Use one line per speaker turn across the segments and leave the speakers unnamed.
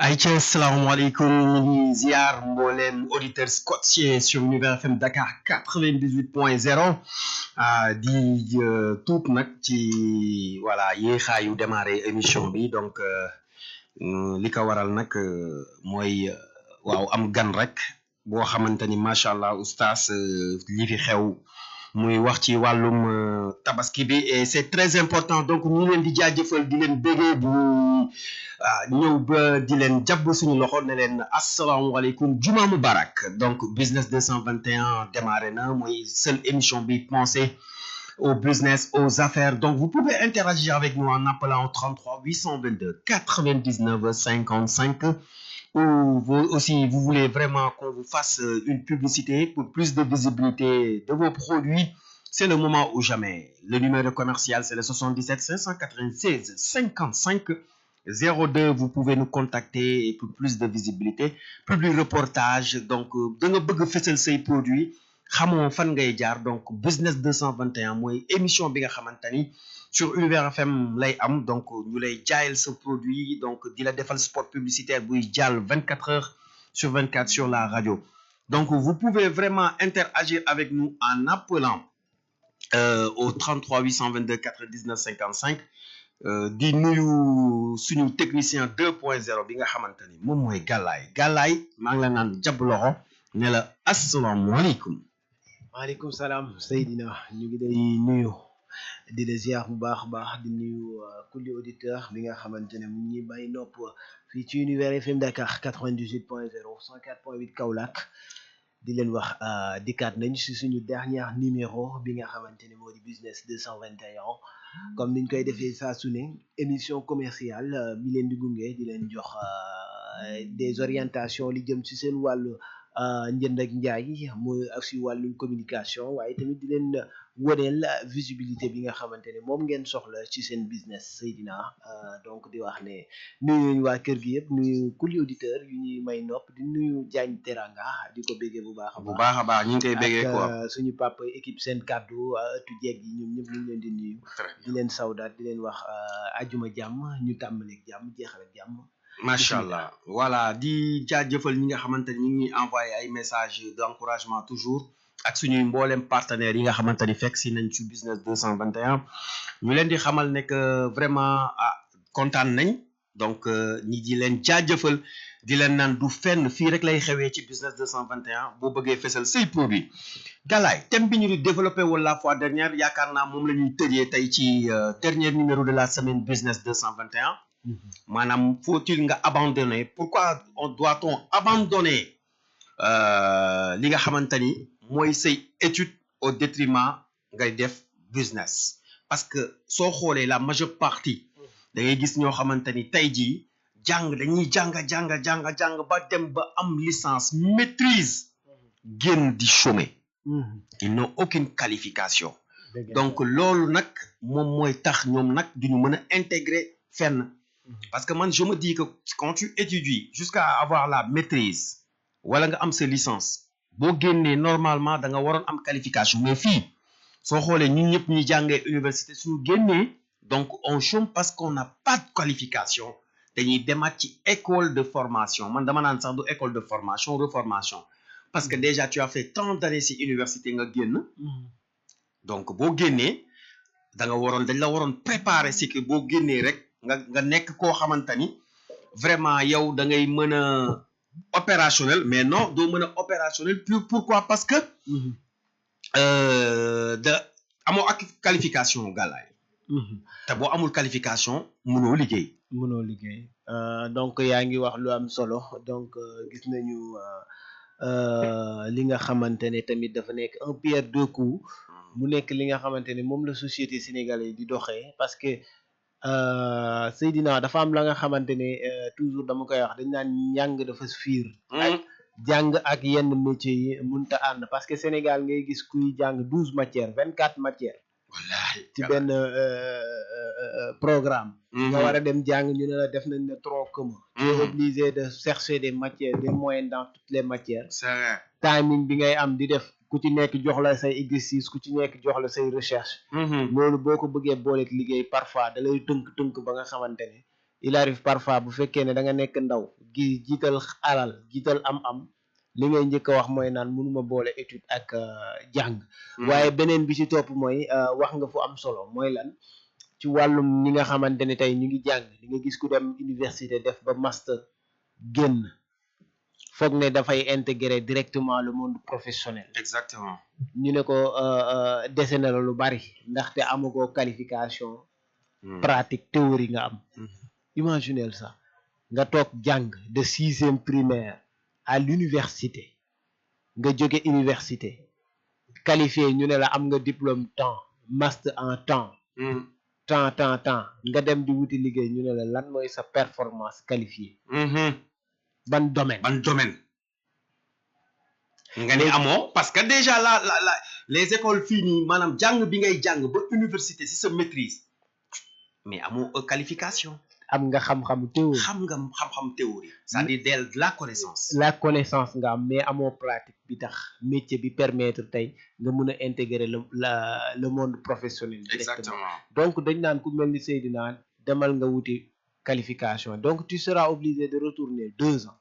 Aïcha, salaamaaleykum ñu ngi ziar mbooleem auditeur scotché sur Univers FM Dakar 98.0 di tuub nag ci voilà yéexaayu démarré émission bi donc li ko waral nag mooy waaw am gan rek boo xamante ni macha allah oustaz li fi xew muy wax ci wàllum tabaski bi et c'est très important donc ñu leen di jaajëfal di leen bégee bu ñëw ba di leen jàpp suñu loxo ne leen asalaamaaleykum juma mubarak donc business 221 démarré na mooy seule émission bi pensée au business, aux affaires. Donc, vous pouvez interagir avec nous en appelant au 33 822 99 55 ou vous voulez vraiment qu'on vous fasse une publicité pour plus de visibilité de vos produits. C'est le moment ou jamais. Le numéro commercial, c'est le 77 596 55 02. Vous pouvez nous contacter et pour plus de visibilité, public reportage. Donc, da nga bëgg fësal say produits. xamoo fan ngay jaar donc business 221 mooy émission bi nga xamante ni sur Univers FM lay am donc ñu lay jaayal sa produit donc di la defal spot publicitaire buy jàll 24 heures sur 24 sur la radio donc vous pouvez vraiment interagir avec nous en appelant au 33 822 99 55 di nuyu suñu technicien 2.0 bi nga xamante ni moom mooy Galaay maa ngi la naan jàpp loxo ne la asalaamaaleykum.
maaleykum salaam Seydina ñu ngi lay nuyu di la ziar bu baax a baax di nuyu kulli auditeur bi nga xamante ne mu ngi may nopp fii ci Univers FM Dakar 98.0 104.8 Kaolack di leen wax dikkaat nañ si suñu dernier numéro bi nga xamante ne moo di business 221 comme niñ koy defee saa su ne émission commerciale mi leen di gunge di leen jox des orientations li jëm ci seen wàllu njënd ak njaay muy aussi wàllum communication waaye tamit di leen woneel visibilité bi nga xamante ne moom ngeen soxla ci seen business Seydina donc di wax ne nuyu waa kër gi yëpp nuyu kulli auditeur yu ñuy may nopp di nuyu Diagne Teranga di ko béggee bu baax
a baax ñu ngi koy béggee quoi
suñu papa équipe seen kàddu ëttu jeeg yi ñoom ñëpp ñu ngi leen di nuyu di leen sawdaat di leen wax ajuma jàmm ñu tàmbaleeg jàmm jeexal ak jàmm
macha allah voilà di jaajëfal ñi nga xamante ni ñu ngi envoyé ay messages d'encouragement toujours ak suñuy mboolem partenaires yi nga xamante ni fekk si nañ ci business 221 ñu leen di xamal ne que vraiment kontaan nañ donc ñi di leen jaajëfal di leen naan du fenn fii rek lay xewee ci business 221 boo bëggee fesal say produit Galaay thème bi ñu di développé woon la fois dernière yaakaar naa moom la ñuy tëjee tey ci dernier numéro de la semaine business 221 maanaam faut-il nga abandonner pourquoi doit-on abandonner li nga xamante ni mooy say étude au détriment ngay def business parce que soo xoolee la majeure partie da ngay gis ñoo xamante ni tey jii dañuy jàng ba dem ba am licence maîtrise génn di chômer ils n'ont aucune qualification donc loolu nag moom mooy tax ñoom nag duñu mën a intégrer fenn parce que man je me dis que quand tu étudies jusqu'à avoir la maîtrise wala nga am sa licence boo génnee normalement da nga waroon am qualification mais fii soo xoolee ñun ñëpp ñu jàngee université suñu génnee donc on chôme parce qu'on n'a pas de qualification dañuy demaat ci école de formation man dama naan sax du école de formation reformation parce que déjà tu as fait tant d'années ci université nga génn donc boo génnee dañ la waroon préparer c'est que boo génnee rek nga nekk koo xamante ni vraiment yow da ngay mën a opérationnel mais non doo mën a opérationnel pourquoi parce que amoo ak qualification Galaay te boo amul qualification mënoo liggéey
donc yaa ngi wax lu am solo donc gis nañu li nga xamante ne tamit dafa nekk un pierre deux coups mu nekk li nga xamante ne moom la société sénégalaise di doxee parce que Seydina dafa am la nga xamante ne toujours dama koy wax dañ naan njàng dafa fiir jàng ak yenn métiers yi mënta ànd parce que Sénégal ngay gis kuy jàng 12 matières 24 matières
wallahi
ci benn programme nga war a dem jàng ñu ne la def nañ ne tronc commun tu es obligé de chercher des matières des moyens dans toutes les matières
c'est vrai
timing bi ngay am di def ku ci nekk jox la say exercice ku ci nekk jox la say recherche loolu boo ko bëggee booleeg liggéey parfois da lay tënk ba nga xamante ne il arrive parfois bu fekkee ne da nga nekk ndaw gi jiital alal jiital am li ngay njëkk a wax mooy naan mënuma boole étude ak jàng waaye beneen bi ci topp mooy wax nga fu am solo mooy lan ci wàllum ñi nga xamante ne tey ñu ngi jàng di nga gis ku dem université def ba master génn foog ne dafay intégrer directement le monde professionnel
exactement
ñu ne ko dese na la lu bari ndaxte amagoo qualification pratique théorie nga am imaginez ça nga toog jàng de 6e primaire à l'université nga jóge université qualifié ñu ne la am nga diplôme temps master en temps nga dem di wuti liggéey ñu ne la lan mooy sa performance qualifiée ban domaine
nga ni amoo parce que déjà la les écoles fii nii maanaam jàng bi ngay jàng ba université si sa maîtrise mais amoo qualification
am nga xam-xamu théorie
xam-xam théorie c'est-à-dire de la connaissance
nga am mais amoo pratique bi tax métier bi permettre tey nga mun a intégrer le monde professionnel
exactement
donc dañ naan ku mel ni Seydina demal nga wuti qualification donc tu seras obligé de retourner 2 ans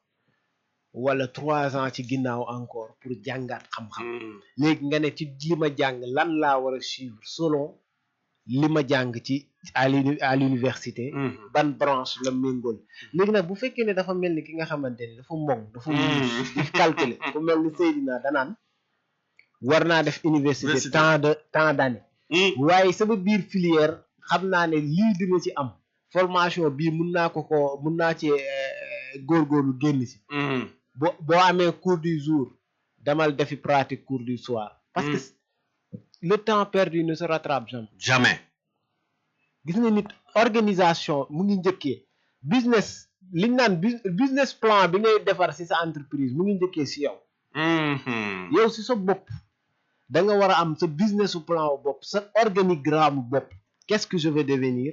wala 3 ans ci ginnaaw encore pour jàngaat xam-xam léegi nga ne ci li ma jàng lan laa war a suivre selon li ma jàng ci à l'université ban branche la méngool léegi nag bu fekkee ne dafa mel ni ki nga xamante ne dafa dafa di calculer ku mel ni Seydina danaan war naa def université tant d'année waaye sama biir filière xam naa ne lii dina ci am formation bii mun naa ci góorgóorlu génn ci boo amee cours du jour damal defi pratique cours du soir parce que le temps perdu ne se rattrape
jamais
gis nga nit organisation mu ngi njëkkee business liñ naan business plan bi ngay defar ci sa entreprise mu ngi njëkkee ci yow yow ci sa bopp da nga war a am sa business plan wu bopp sa organigramme bopp qu'est-ce que je vais devenir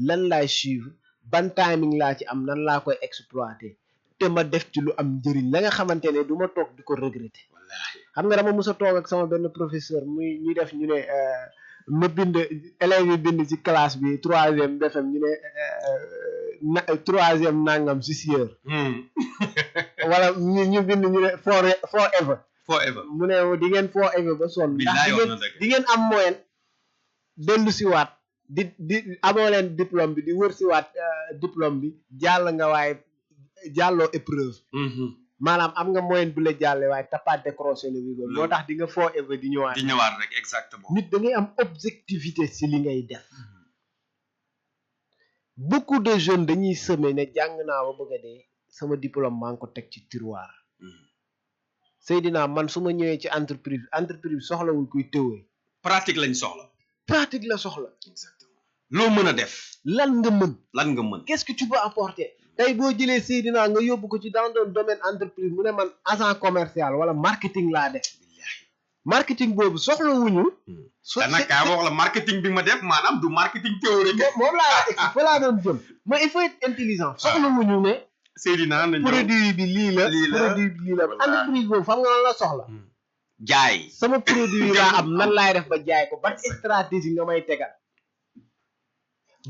lan laay suivre ban timing laa ci am nan laa koy exploiter te ma def ci lu am njëriñ la nga xamante ne du ma toog di ko regretter xam nga dama mës a toog ak sama benn professeur ñuy def ñu ne ma bind élèves yi bind ci classe bi 3e BFEM ñu ne 3e nangam si sieur wala ñu bind ñu ne forever mu ne di ngeen forever ba sonn ndax di ngeen am moyenne dellu si waat di amoo leen diplôme bi di wër si waat diplôme bi jàll nga waaye jàlloo épreuve maanaam am nga moyenne bu la jàlle waaye tapaat décroché le bi moo tax di nga forever di ñëwaat
rek exactement
nit da ngay am objectivité si li ngay def beaucoup de jeunes dañuy semer ne jàng naa ba bëgg a dee sama diplôme maa ngi ko teg ci tiroir Seydina man su ma ñëwee ci entreprise soxlawul kuy théorie
pratique la
soxla
exactement loo mën a def
lan nga mën
qu'est-ce
que tu peux apporter tey boo jëlee Seydina nga yóbbu ko ci dans un domaine entreprise mu ne man agent commercial wala marketing laa def marketing boobu soxla wuñu
nag kaa wax la marketing bi ma def maanaam du marketing théorique
moom laa doon jëm mais il faut être intelligent soxla wuñu ne
Seydina nañu
produit bi lii la entreprise boobu xam nga lan la soxla
jaay
sama produit laa am nan laay def ba jaay ko ban stratégie nga may tegal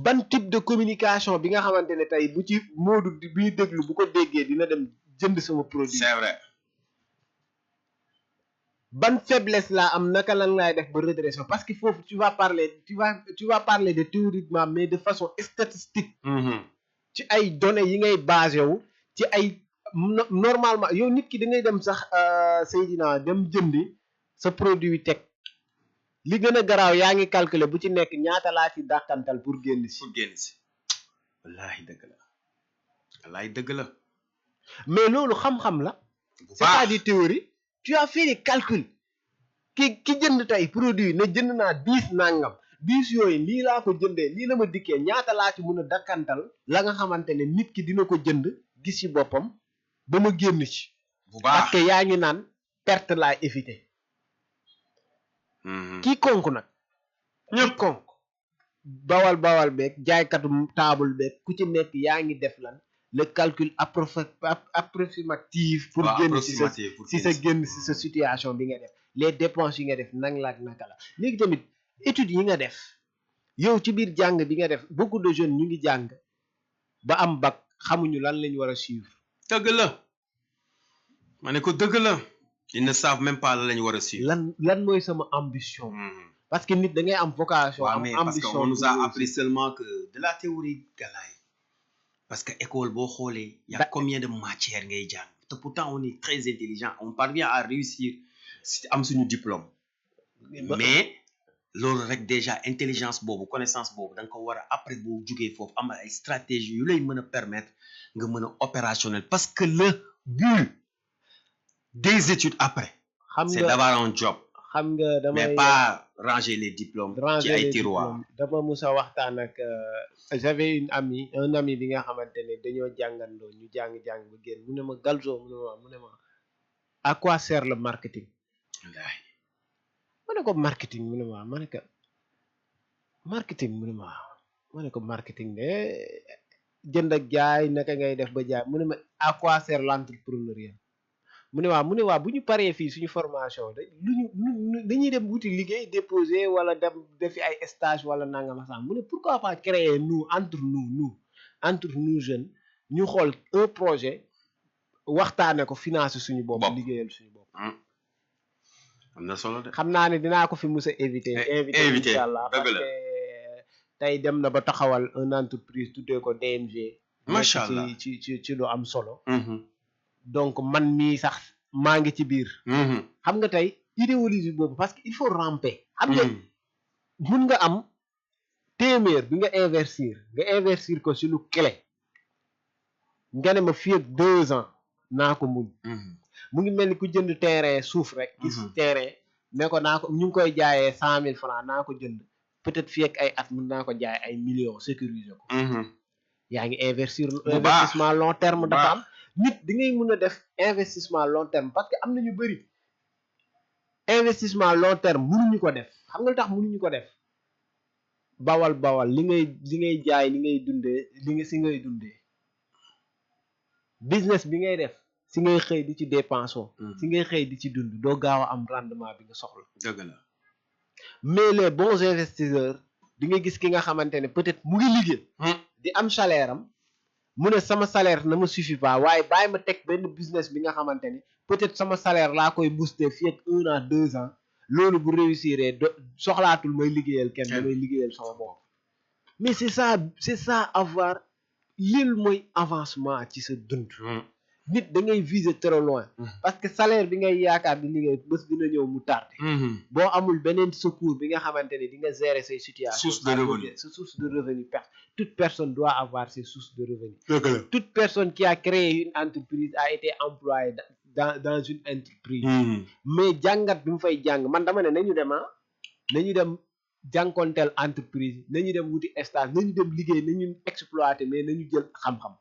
ban type de communication bi nga xamante ne tey bu ci Modou bi déglu bu ko déggee dina dem jënd sama produit
c'est vrai
ban faiblesse laa am naka lan laay def ba redresser parce que foofu tu vas parler de théoriquement mais de façon statistique ci ay données yi ngay basé wu ci ay normalement yow nit ki da ngay dem sax Seydina dem jëndi sa produit teg li gën a garaaw yaa ngi calculer bu ci nekk ñaata laa ci dàkkantal pour génn si
wallaahi dëgg la
mais loolu xam-xam la c'est-à-dire théorie tu as fait des calculs ki jënd tey produit ne jënd naa 10 nangam 10 yooyu lii laa ko jëndee lii la ma dikkee ñaata laa ci mun a dakkantal la nga xamante ne nit ki dina ko jënd gis ci boppam ba ma génn ci
bu baax
parce que yaa ngi naan perte laay éviter quiconque nag
ñëpp
konk bawal beeg jaaykatu table beeg ku ci nekk yaa ngi def lan le calcul approximatif pour génn
approximatif pour
si sa génn si sa situation bi nga def les dépenses yi nga def nang la ak naka la léegi tamit études yi nga def yow ci biir jàng bi nga def beaucoup de jeunes ñu ngi jàng ba am bac xamuñu lan lañ war a suivre.
dëgg la ma ne ko dëgg la ils ne savent même pas lan lañ war a suivre.
lan mooy sama ambition. parce que nit da ngay am vocation.
waaw
am
mais
ambition
parce qu'on nous a appris seulement que de la théorie galaay parce que école boo xoolee. y a combien de matières ngay jàng te pourtant on est très intelligent on parvient à réussir si am suñu diplôme. mais loolu rek déjà intelligence boobu connaissance boobu da nga ko war a après boo jugee foofu am ay stratégie yu lay mën a permettre nga mën a opérationnel parce que le but des études après. c'est d'avoir un job.
xam nga damay
mais pas ranger les diplômes. ci ay tiroirs
dama musa waxtaan ak j'avais un ami bi nga xamante ne dañoo jàngandoo ñu jàng ba génn mu ne ma Galzo mu ne ma à quoi sert le marketing. ma ne ko marketing mu ne ma ne ko marketing mu ne ma ne ko marketing de jënd ak jaay naka ngay def ba jaay mu ne ma à quoi sert l'entrepreneuriat. mu ne waa bu ñu paree fii suñu formation dañuy dem wuti liggéey déposer wala dem defi ay stage wala nangam sax mu ne pourquoi pas créer entre nous jeunes ñu xool un projet waxtaane ko financer suñu bopp liggéeyal suñu bopp.
am na solo de.
xam naa ne dinaa ko fi musa invité incha allah parce que tey dem na ba taxawal une entreprise tuddee ko DMG.
macha allah
ci lu am solo. donc man mii sax maa ngi ci biir. xam nga tey idéologie boobu parce que il faut ramper. xam nga mun nga am téeméer bi nga investir ko si lu clé nga ne ma fii ak 2 ans naa ko muñ. mu ngi mel ni ku jënd terrain suuf rek. gis terrain ne ko naa ko ñu ngi koy jaayee 100 000 francs naa ko jënd peut-être fii ak ay at mun naa ko jaay ay millions sécuriser ko. yaa ngi investissement long terme dafa am. nit di ngay mën a def investissement long terme parce que am na ñu bëri investissement long terme mënuñu ko def xam nga lu tax mënuñu ko def bawal li ngay jaay li ngay dundee si ngay dundee business bi ngay def si ngay xëy di ci dépenser si ngay xëy di ci dund doo gaaw a am rendement bi nga soxla.
dëgg la
mais les bons investisseurs di nga gis ki nga xamante ne peut-être mu ngi liggéey. di am salaire am. mu ne sama salaire ne me suffit pas waaye bàyyi ma teg benn business bi nga xamante ni peut-être sama salaire laa koy booster fii ak 1 an 2 ans loolu bu réussir soxlaatul may liggéeyal kenn damay liggéeyal sama bopp. mais c'est ça avoir lil mooy avancement ci sa dund. nit da ngay viser trop loin. parce que salaire bi ngay yaakaar di liggéey bés dina ñëw mu tardé. boo amul beneen secours bi nga xamante ne di nga gérer say situation. source de revenu toute personne doit avoir ses sources de revenus. toute personne qui a créé une entreprise a été employée dans une entreprise. mais jàngat bi mu fay jàng man dama ne nañu dem jànkonteel entreprise nañu dem wuti stage nañu dem liggéey nañu exploiter mais nañu jël xam-xam.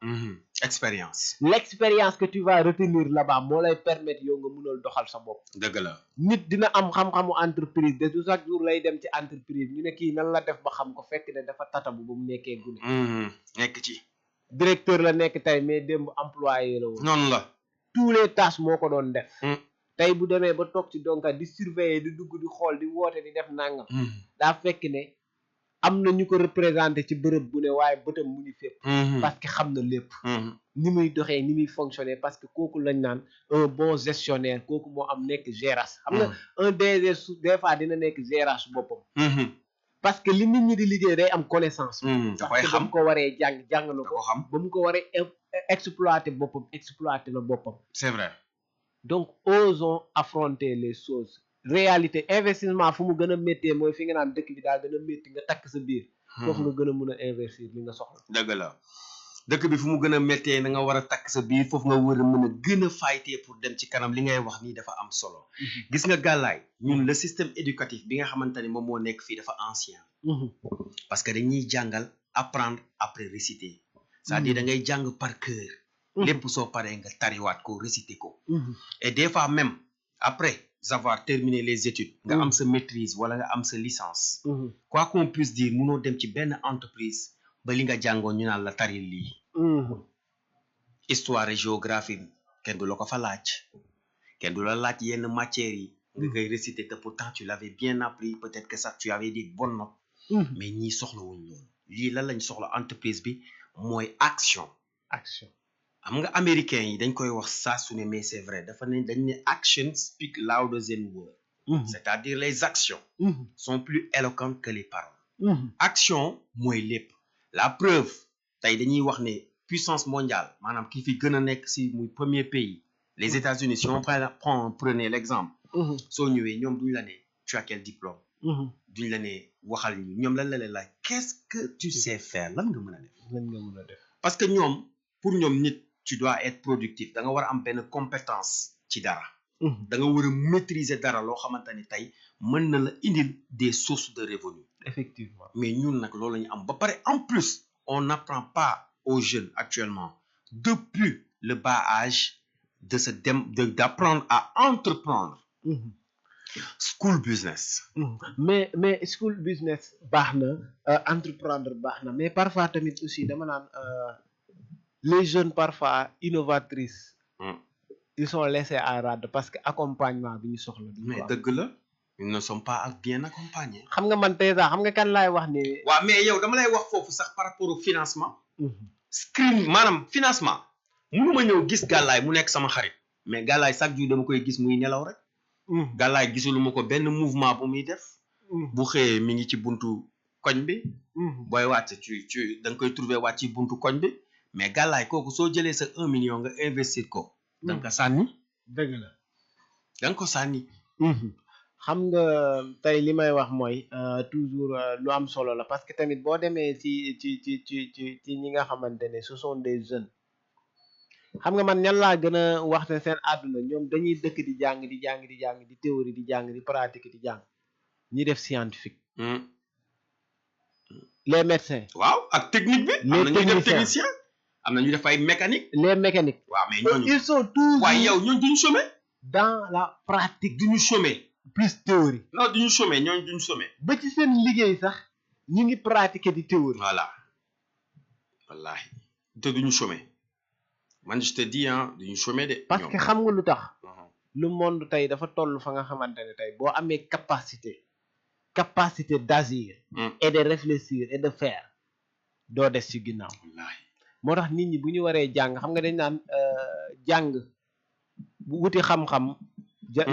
l'expérience que tu vas retenir là-bas moo lay permettre yow nga mënal doxal sa bopp.
dëgg la
nit dina am xam-xamu entreprise de chaque jour lay dem ci entreprise ñu ne kii nan la def ba xam ko fekk ne dafa tatabu ba mu nekkee gune.
nekk ci.
directeur la nekk tey mais démb employé la woon.
noonu la.
tous les tâches moo ko doon def. tey bu demee ba toog ci donka di surveiller di dugg di xool di woote di def nangam. daa fekk ne am na ñu ko représenté ci bërëb bu ne waaye bëtam mu ngi fépp. parce que xam na lépp. ni muy doxee ni muy fonctionner parce que kooku lañ naan un bon gestionnaire kooku moo am nekk gérance. xam nga un DG des fois dina nekk gérance boppam. parce que li nit ñi di liggéey day am connaissance.
da koy xam
ba mu ko waree jàng na ko. ba mu ko waree exploiter na boppam.
c'est vrai.
donc osons affronter les choses. réalité investissement fu mu gën a méttee mooy fi nga naan dëkk bi daa gën a métti nga takk sa biir. foofu nga gën a mën a investir li nga soxla.
dëgg la dëkk bi fu mu gën a méttee na nga war a takk sa biir foofu nga war a mën a gën a faytee pour dem ci kanam li ngay wax nii dafa am solo. gis nga gàllaay ñun le système éducatif bi nga xamante ni moom moo nekk fii dafa ancien. parce que dañuy jàngal apprendre après réciter. c'est-à-dire da ngay jàng par cœur. lépp soo paree nga tariwaat ko réciter ko. et des fois même après avoir terminé les études nga am sa maîtrise wala nga am sa licence quoi qu'on puisse dire munoo dem ci benn entreprise ba li nga jàngoon ñu naan la taril lii histoire et géographie kenn du la ko fa laaj kenn du la laaj yenn matières yi nga koy réciter te pourtant tu l'avais bien appris peut-être que sax tu avais des bonnes notes mais ñii soxlawuñ loolu lii lan lañ soxla entreprise bi mooy action xam nga américains yi dañ koy wax saa su ne mais c'est vrai dafa ne dañ ne action speak louder than words c'est-à-dire les actions sont plus éloquentes que les paroles action mooy lépp la preuve tey dañuy wax ne puissance mondiale maanaam ki fi gën a nekk si muy premier pays les États-Unis si on prenez l'exemple soo ñëwee ñoom duñ la ne tu as quel diplôme duñ la ne waxal ñu ñoom lan la leen laaj qu'est-ce que tu sais faire lan nga mën a def parce que ñoom pour ñoom nit tu dois être productif da nga war a am benn compétence ci dara da nga war a maîtriser dara loo xamante ni tey mën na la indil des sources de revenus
effectivement
mais ñun nag loolu la ñu am ba pare en plus on n'apprend pas aux jeunes actuellement depuis le bas âge d'apprendre à entreprendre school business
mais school business baax na entreprendre baax na mais parfois tamit aussi dama naan les jeunes parfois innovatrices ils sont laissés à rade parce que accompagnement bi ñu soxla
mais dëgg la ils ne sont pas bien accompagnés
xam nga man tey sax xam nga kan laay wax ni
waaw mais yow dama lay wax foofu sax par rapport au financement screen maanaam financement mënuma ñëw gis gàllaay mu nekk sama xarit mais gàllaay chaque jour dama koy gis muy nelaw rek gàllaay gisuluma ko benn mouvement bu muy def bu xëyee mi ngi ci buntu koñ bi booy wàcc tu da nga koy trouver wàcc ci buntu koñ bi mais gàllaay kooku soo jëlee sa 1 million nga investir ko da nga ko sànni
dëgg la
da nga ko sànni
xam nga tey li may wax mooy toujours lu am solo la parce que tamit boo demee ci ñi nga xamante ne ce sont des jeunes xam nga man ñan laa gën a wax ne seen àdduna ñoom dañuy dëkk di jàng di théorie di jàng di pratique di jàng ñi def scientifique les médecins
waaw ak technique bi am na ñuy def technicien am na ñuy def ay mécanique
les mécaniques
waaw mais ñooñu
ils sont toujours
waaye yow ñooñu duñu chômer
dans la pratique
duñu chômer
plus théorie
non duñu chômer ñooñu duñu chômer
ba ci seen liggéey sax ñu ngi pratiquer di théorie
voilà wallahi te duñu chômer man je te dis duñu chômer de
parce que xam nga lu tax le monde tey dafa toll fa nga xamante ne tey boo amee capacité d'agir et de réfléchir et de faire doo des ci ginnaaw
wallahi
moo tax nit ñi bu ñu waree jàng xam nga dañ naan jàng bu wuti xam-xam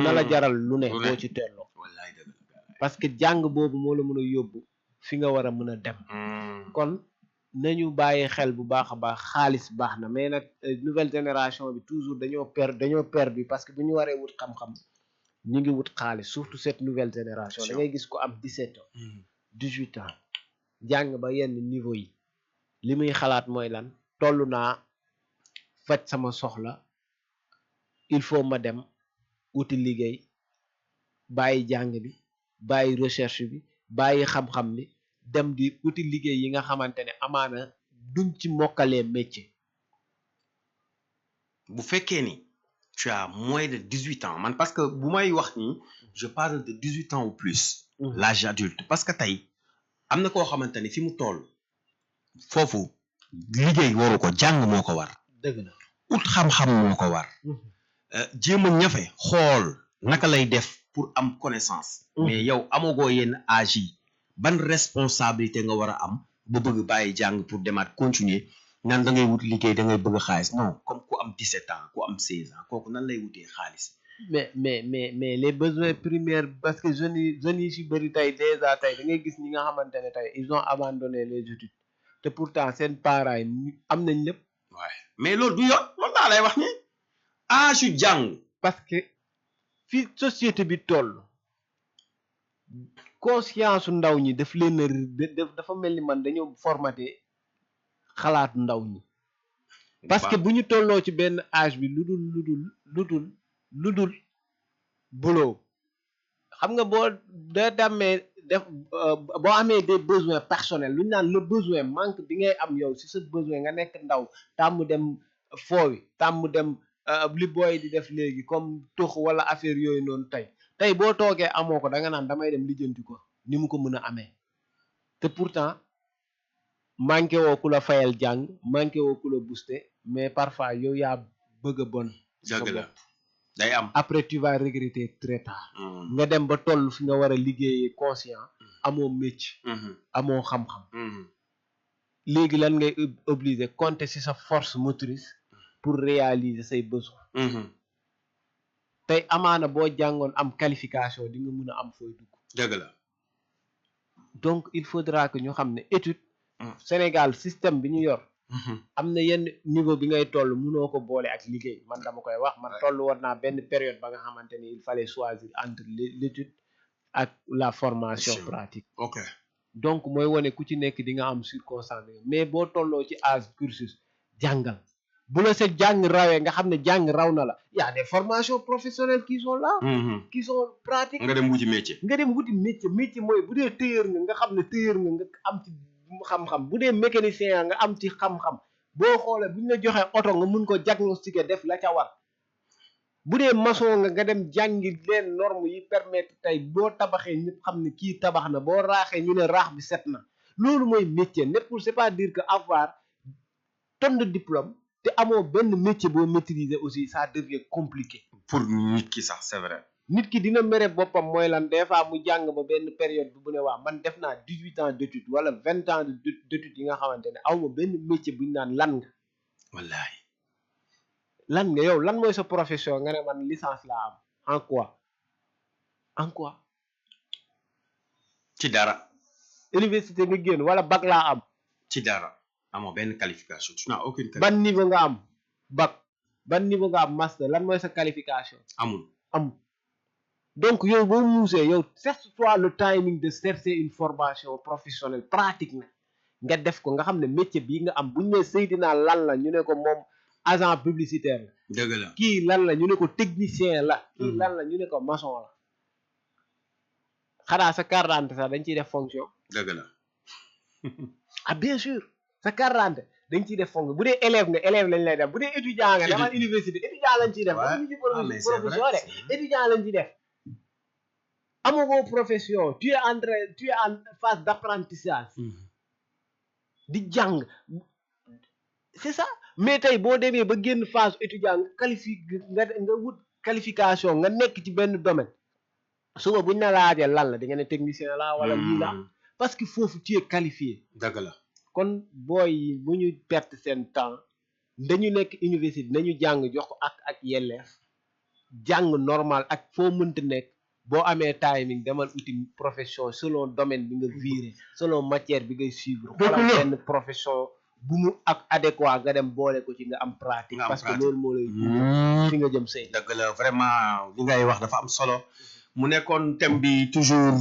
na la jaral lu ne boo ci telloo
wallahi
parce que jàng boobu moo la mën a yóbbu fi nga war a mën a dem kon nañu bàyyi xel bu baax a baax xaalis baax na mais nag nouvelle génération bi toujours dañoo perdu parce que bu ñu waree wut xam-xam ñu ngi wut xaalis surtout cette nouvelle génération da ngay gis ko am 17 ans 18 ans jàng ba yenn niveau yi li muy xalaat mooy lan toll naa faj sama soxla il faut ma dem wuti liggéey bàyyi jàng bi bàyyi recherche bi bàyyi xam-xam bi dem di wuti liggéey yi nga xamante ne amaana duñ ci mokkalee métier
bu fekkee ni tu as moins de 18 ans man parce que bu may wax ni je parle de 18 ans ou plus l'âge adulte parce que tey am na koo xamante ni fi mu toll foofu liggéey waru ko jàng moo ko war
dëgg la
ut xam-xam moo ko war jéem a ñafe xool naka lay def pour am connaissance mais yow amagoo yenn âge yi ban responsabilité nga war a am ba bëgg bàyyi jàng pour demaat continuer nan da ngay wut liggéey da ngay bëgg xaalis non comme ku am 17 ans ku am 16 ans kooku nan lay wutee xaalis
mais les besoins primaires parce que jeunes yi si bëri tey déjà tey da ngay gis ñi nga xamante ne tey ils ont abandonné les études te pourtant seen parents yi am nañ lépp
waaye mais loolu du yoon loolu laa lay wax ni âge yu jàng
parce que fi société bi toll conscience ndaw ñi daf leen dafa mel ni man dañoo formaté xalaatu ndaw ñi parce que bu ñu tolloo ci benn âge bi lu dul boulot xam nga boo boo amee des besoins personnels lu ñu naan le besoin manque bi ngay am yow si sa besoin nga nekk ndaw tàmm dem foowi tàmm dem li booy di def léegi comme tux wala affaire yooyu noonu tey tey boo toogee amoo ko da nga naan damay dem lijjanti ko ni mu ko mën a amee te pourtant manqué woo ku la fayal jàng manqué woo ku la booster mais parfois yow yaa bëgg a bon sa
dëgg la
bopp
day am.
après tu vas regretter très tard nga dem ba toll fi nga war a liggéeyee conscient amoo métier amoo xam-xam léegi lan ngay obligé compter ci sa force motrice pour réaliser say besoins tey amaana boo jàngoon am qualification di nga mën a am fooy dugg
dëgg la.
donc il faudra que ñu xam ne étude Sénégal système bi ñu yor am na yenn niveau bi ngay toll mënoo ko boole ak liggéey man dama koy wax man toll war naa benn période ba nga xamante ni il fallait choisir entre l'étude ak la formation pratique
ok
donc mooy wane ku ci nekk di nga am circonstance mais boo tolloo ci âge cursus jàngal bu la sa jàng rawee nga xam ne jàng raw na la y a des formations professionnelles qui sont là qui sont pratiques
nga dem wuti métier.
nga dem wuti métier mooy bu dee tailleur nga xam ne tailleur nga am ci xam-xam bu dee mécanicien nga am ci xam-xam boo xoolee bu ñu la joxee oto nga mun ko diagnostiquer def la ca war bu dee maçon nga dem jàngi leen norme yi permettre tey boo tabaxee ñëpp xam ne kii tabax na boo raaxee ñu ne raax bi set na loolu mooy métier nekkul c'est pas dire que avoir tonne de diplôme te amoo benn métier boo maîtriser aussi ça devient compliqué
pour nit ki sax c'est vrai.
nit ki dina mere boppam mooy lan des fois mu jàng ba benn période bi bu ne waa man def naa 18 ans d'études wala 20 ans d'études yi nga xamante ne aw ma benn métier bu ñu naan lan nga
wallahi
lan nga yow lan mooy sa profession nga ne man licence laa am en quoi
ci dara.
université nga génn wala bac laa am
ci dara amoo benn qualification tu n'as aucune qualification.
ban niveau nga am bac ban niveau nga am master lan mooy sa qualification
amul.
donc yow boo muusee yow cherche-toi le timing de chercher une formation professionnelle pratique na nga def ko nga xam ne métier bii nga am bu ñu ne Seydina lan la ñu ne ko moom agent publicitaire la
dëgg la.
kii lan la ñu ne ko technicien la kii lan la ñu ne ko maçon la xanaa sa carte d'identité sax dañ ciy def fonction
dëgg la.
ah bien sûr sa carte d'identité dañ ciy def fonction bu dee élève nga élève lañ lay def bu dee étudiant nga demal université étudiant lañ ciy def ñu ci profession de étudiant lañ ciy def amagoo profession tu es en phase d'apprentissage di jàng c'est ça mais tey boo demee ba génn phase étudiant nga wut qualification nga nekk ci benn domaine suba buñ na laajee lan la di nga ne technicien la wala lii la parce que foofu tu es qualifié
dëgg la.
kon booy bu ñu perte seen temps dañu nekk université nañu jàng jox ko ak yelleef jàng normal ak foo mënta nekk boo amee timing demal uti profession selon domaine bi nga viré selon matière bi ngay suivre xoolal benn profession bu mu ak adéquat nga dem boole ko ci nga am pratique parce que loolu moo lay fi nga jëm sëy
dëgg la vraiment li ngay wax dafa am solo mu nekkoon thème bi toujours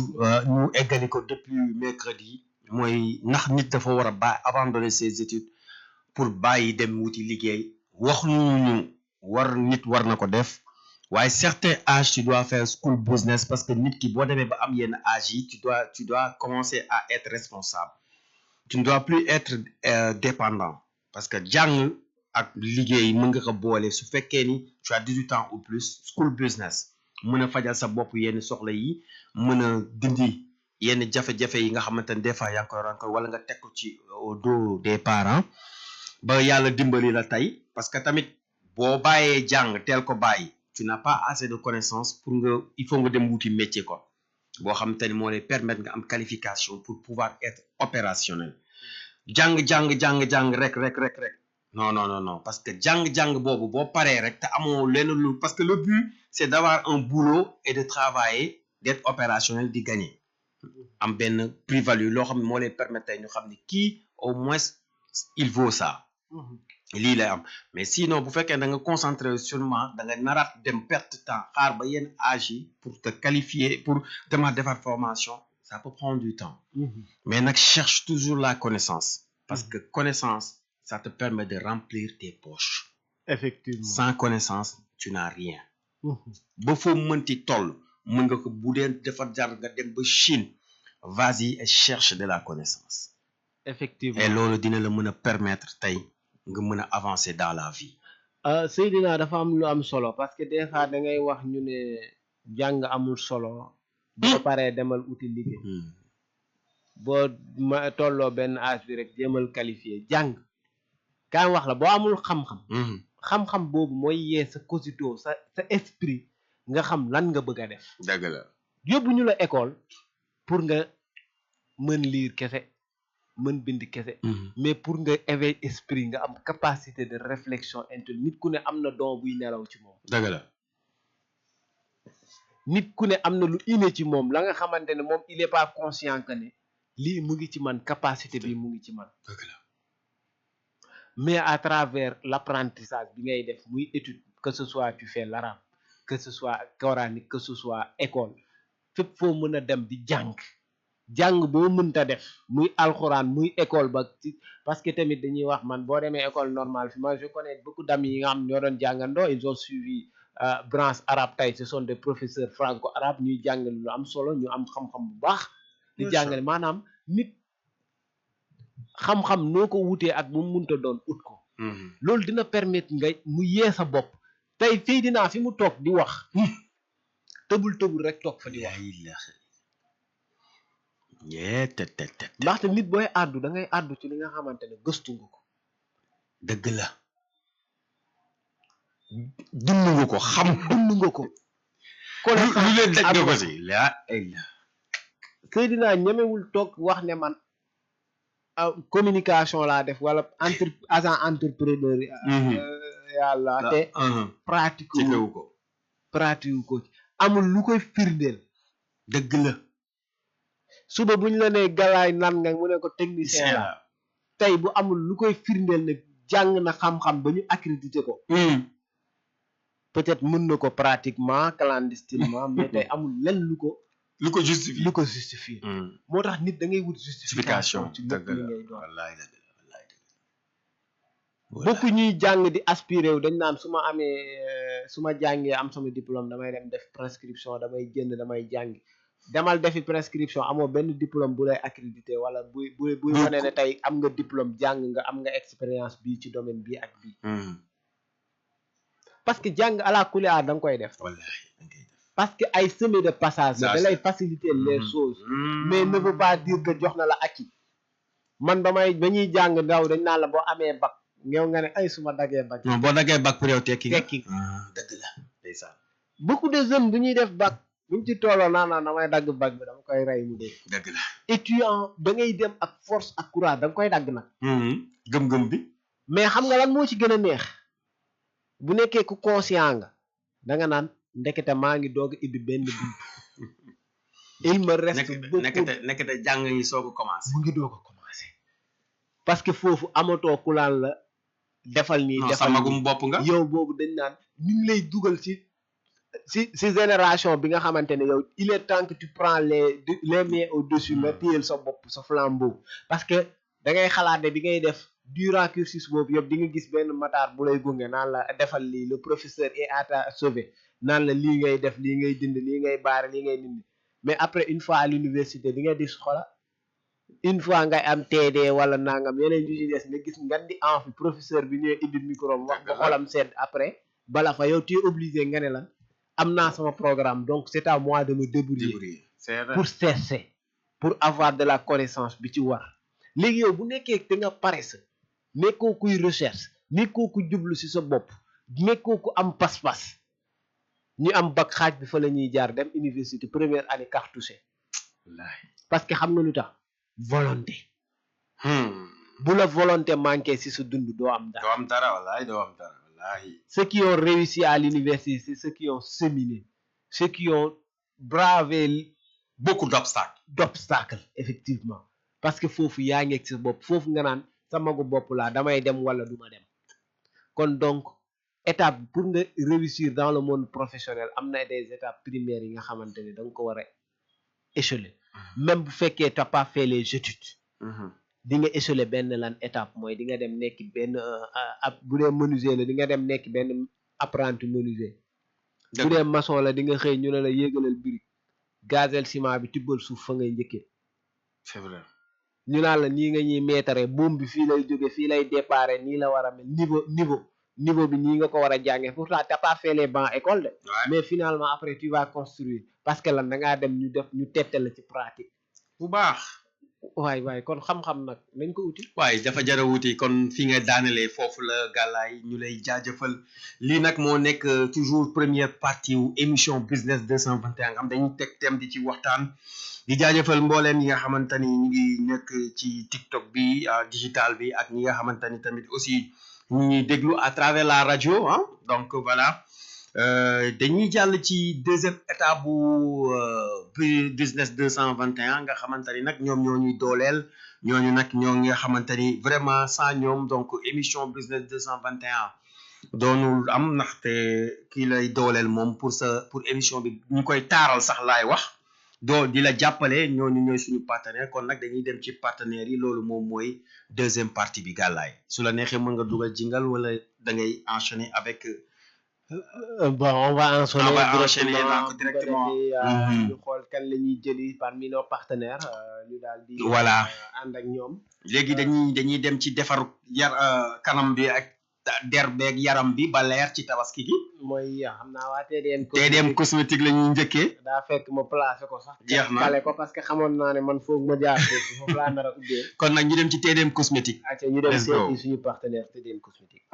ñu eggali ko depuis mercredi mooy ndax nit dafa war a abandonner ses études pour bàyyi dem wuti liggéey wax ñu nit war na ko def waaye certain âge tu dois faire school business parce que nit ki boo demee ba am yenn âge yi tu dois commencer à être responsable tu ne dois plus être dépendant parce que jàng ak liggéey mën nga ko boole su fekkee ni tu as 18 ans ou plus school business mën a fajal sa bopp yenn soxla yi mën a dindi yenn jafe-jafe yi nga xamante ne des fois yaa ngi koy rencontre wala nga teg ko ci au dos des parents ba yàlla dimbali la tey parce que tamit boo bàyyee jàng teel ko bàyyi tu n'as pas assez de connaissances pour nga il faut nga dem wuti métier quoi boo xamante ni moo lay permettre nga am qualification pour pouvoir être opérationnel jàng rek non parce que jàng boobu boo paree rek te amoo lenn lu parce que le but c'est d'avoir un boulot et de travailler d'être opérationnel di gagner am benn plus-value loo xam ne moo lay permettre tey ñu xam ne kii au moins il vaut ça lii lay am mais sinon bu fekkee da nga concentré seulement da nga naraat dem perte temps xaar ba yenn âge yi pour te qualifier pour demaat defar formation ça peut prendre du temps mais nag cherche toujours la connaissance parce que connaissance ça te permet de remplir tes poches
effectivement
sans connaissance tu n'as rien ba foo mënti toll mën nga ko bu dee defar jar nga dem ba Chine vas-y et cherche de la connaissance
effectivement
et loolu dina la mën a permettre tey nga mën a avancer dans la vie
Seydina dafa am lu am solo parce que des fois da ngay wax ñu ne jàng amul solo boo paree demal uti liggéey boo ma tolloo benn âge bi rek jéemal qualifié jàng kaa wax la boo amul xam-xam xam-xam boobu mooy yee sa cosito sa esprit nga xam lan nga bëgg a def
dëgg la
yóbbu ñu la école pour nga mën lire kese mën bind kese mais pour nga éveiller esprit nga am capacité de réflexion intellectuelle nit ku ne am na don buy nelaw ci moom
dëgg la
nit ku ne am na lu inné ci moom la nga xamante ne moom il est pas conscient que ne lii mu ngi ci man capacité bi mu ngi ci man
dëgg la
mais à travers l'apprentissage bi ngay def muy étude que ce soit tu fais l'arabe que ce soit coranique que ce soit école fépp foo mën a dem di jàng boo mënta def muy alxuraan muy école ba parce que tamit dañuy wax man boo demee école normale fi moi je connais beaucoup d'amis yi nga xam ñoo doon jàngandoo ils ont suivi branche arabe tey ce sont des professeurs franco-arabes ñuy jàngale lu am solo ñu am xam-xam bu baax di jàngale maanaam nit xam-xam noo ko wutee ak bu mu mënta doon ut ko loolu dina permettre nga mu yee sa bopp tey fii dinaa fi mu toog di wax tëbul rek toog fa di wax ndaxte nit booy àddu da ngay àddu ci li nga xamante ne gëstu nga ko
dëgg la dund nga ko xam lu leen daj nga ko si
Seydina ñemewul toog wax ne man communication laa def wala agent entrepreneur yàlla te pratique ko amul lu koy firndeel
dëgg la
suba buñ la nee galaay nan nga mu ne ko technicien la tey bu amul lu koy firndeel ne jàng na xam-xam ba ñu accrédité ko peut-être mën na ko pratiquement clandestinement mais tey amul lenn lu ko justifier moo tax nit da ngay wut justification ci lépp li ngay doon beaucoup ñuy jàng di aspiré wu dañ naan su ma jàngee am sama diplôme damay dem def prescription damay génn damay jàngi demal defi prescription amoo benn diplôme bu lay accrédité wala buy wane ne tey am nga diplôme jàng nga am nga expérience bii ci domaine bii ak bii parce que jàng à la kulli da nga koy def parce que ay semé de passage da lay faciliter les choses mais ne veut pas dire que jox na la acquis man ba ñuy jàng ndaw dañ naan la boo amee bac ñëw nga ne ay suma daggee bac
boo daggee bac pour yow tekki
dëgg
la ndeysaan
beaucoup de jeunes bu ñuy def bac buñ ci tolloo naan damay dagg bac bi dama koy rey mu dee
dëgg la
étudiant da ngay dem ak force ak courage da nga koy dagg nag
gëm-gëm bi
mais xam nga lan moo ci gën a neex bu nekkee ku conscient nga da nga naan ndekete maa ngi doog ibbi benn buntu il me reste beaucoup
nekkete jàng yi soog a commencé
mu ngi doog a commencé parce que foofu amatoo ku laan la defal nii defal
magum bopp nga
yow boobu dañ naan ñu ngi lay dugal si génération bi nga xamante ne yow il est temps que tu prends les mains au-dessus nga téyel sa bopp sa flambeau parce que da ngay xalaat ne bi ngay def durant cursus boobu yëpp di nga gis benn mataar bu lay gunge naan la defal lii le professeur est à ta sauver naan la lii ngay def lii ngay dind lii ngay baare lii ngay dindi mais après une fois à l'université di nga dis xola une fois ngay am TD wala nangam yeneen yu ci des nga gis nga di en fi professeur bi ñëwee indi micro wax ba xolam sedd après bala fa yow tu es obligé nga ne la am naa sama programme donc c'est à moi de me débrouiller pour chercher pour avoir de la connaissance bi ci war léegi yow bu nekkee te nga pare sa nekkoo kuy recherche nekkoo ku jublu ci sa bopp nekkoo ku am pas-pas ñu am bac xaaj bi fa la ñuy jaar dem université première année cartouché parce que xam nga lu tax volonté bu la volonté manqué ci sa dund doo am dara
wallahi
ceux qui ont réussi à l'université c'est ceux qui ont cheminé ceux qui ont bravé
beaucoup d'obstacles
effectivement parce que foofu yaa ngeeg sa bopp foofu nga naan sa magu bopp laa damay dem wala duma dem kon donc étape pour nga réussir dans le monde professionnel am na des étapes primaires yi nga xamante ne da nga ko war a échelonner même bu fekkee t'as pas fait les études di nga échelonner benn lan étape mooy di nga dem nekk benn bu dee menuisier la di nga dem nekk benn apprenti menuisier bu dee maçon la di nga xëy ñu ne la yéegalal brique gazel ciment bi tibbal suuf fa ngay njëkkee
c'est vrai
ñu naan la nii nga ñuy meetare buum bi fii lay jóge fii lay déparé nii la war a mel niveau niveau bi nii nga ko war a jàngee pourtant t'as pas fait les bancs école de
Ouais.
mais finalement après tu vas construire parce que lan da ngaa dem ñu tette la ci pratique
bu baax.
waay kon xam-xam nag nañ ko uti
waaye dafa jar a wuti kon fi nga daanelee foofu la gàllaay ñu lay jaajëfal lii nag moo nekk toujours première partie wu émission business 221 nga xam dañuy teg thème di ci waxtaan di jaajëfal mbooleem yi nga xamante ni ñu ngi nekk ci TikTok bi digital bi ak ñi nga xamante ni tamit aussi ñu ngi déglu à travers la radio ah donc voilà dañuy jàll ci deuxième étape bu business 221 nga xamante ni nag ñoom ñoo ñuy dooleel ñooñu nag ñoo nga xamante ni vraiment sans ñoom donc émission business 221 doonul am ndaxte kii lay dooleel moom pour émission bi ñu koy taaral sax laay wax di la jàppale ñooñu ñooy suñu partenaire kon nag dañuy dem ci partenaires yi loolu moom mooy deuxième partie bi gàllaay su la neexee mën nga dugal jingle wala da ngay enchaîner avec
bon on va enchaîner
directement
ñu xool kan la ñuy jëli parmi nos partenaires ñu daal di
voilà
ànd ak ñoom
léegi dañuy dem ci defar kanam bi ak der beeg yaram bi ba leer ci tabaski gi
mooy xam naa waa
TDM cosmétique la ñuy njëkkee
daa fekk ma placé ko sax
jeex na
kale ko parce que xamoon naa ne man foog ma jaar foofu laa nar a ubbee
kon nag ñu dem ci TDM cosmétique
acca ñu dem seeti suñu partenaire TDM cosmétique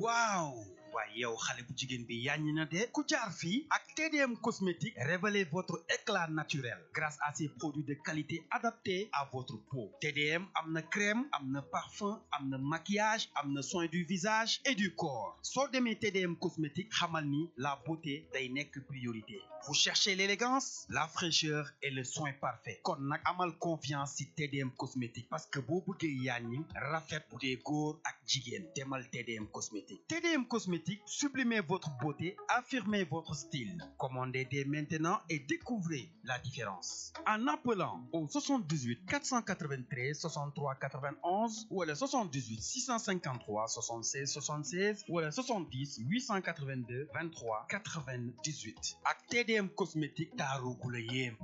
waaw waaye yow xale bu jigéen bi yàññ na de ku jaar fii ak TDM cosmétique révélez votre éclat naturel grâce à ces produits de qualité adaptés à votre peau TDM am na crème am na parfum am na maquillage am na soin du visage et du corps soo demee TDM cosmétique xamal ni la beauté day nekk priorité vous cherchez l'élégance la fraîcheur et le soin parfait kon nag amal confiance ci TDM cosmétique parce que boo bëggee yàññ rafet bu dee góor ak jigéen demal TDM cosmétique TDM cosmétique sublimez votre beauté, affirmez votre style. Commandez dès maintenant et découvrez la différence. En appelant au 78 493 63 91 ou le 78 653 76 76 ou le 70 882 23 98. Ak TDM cosmétique taaru gu la yéem.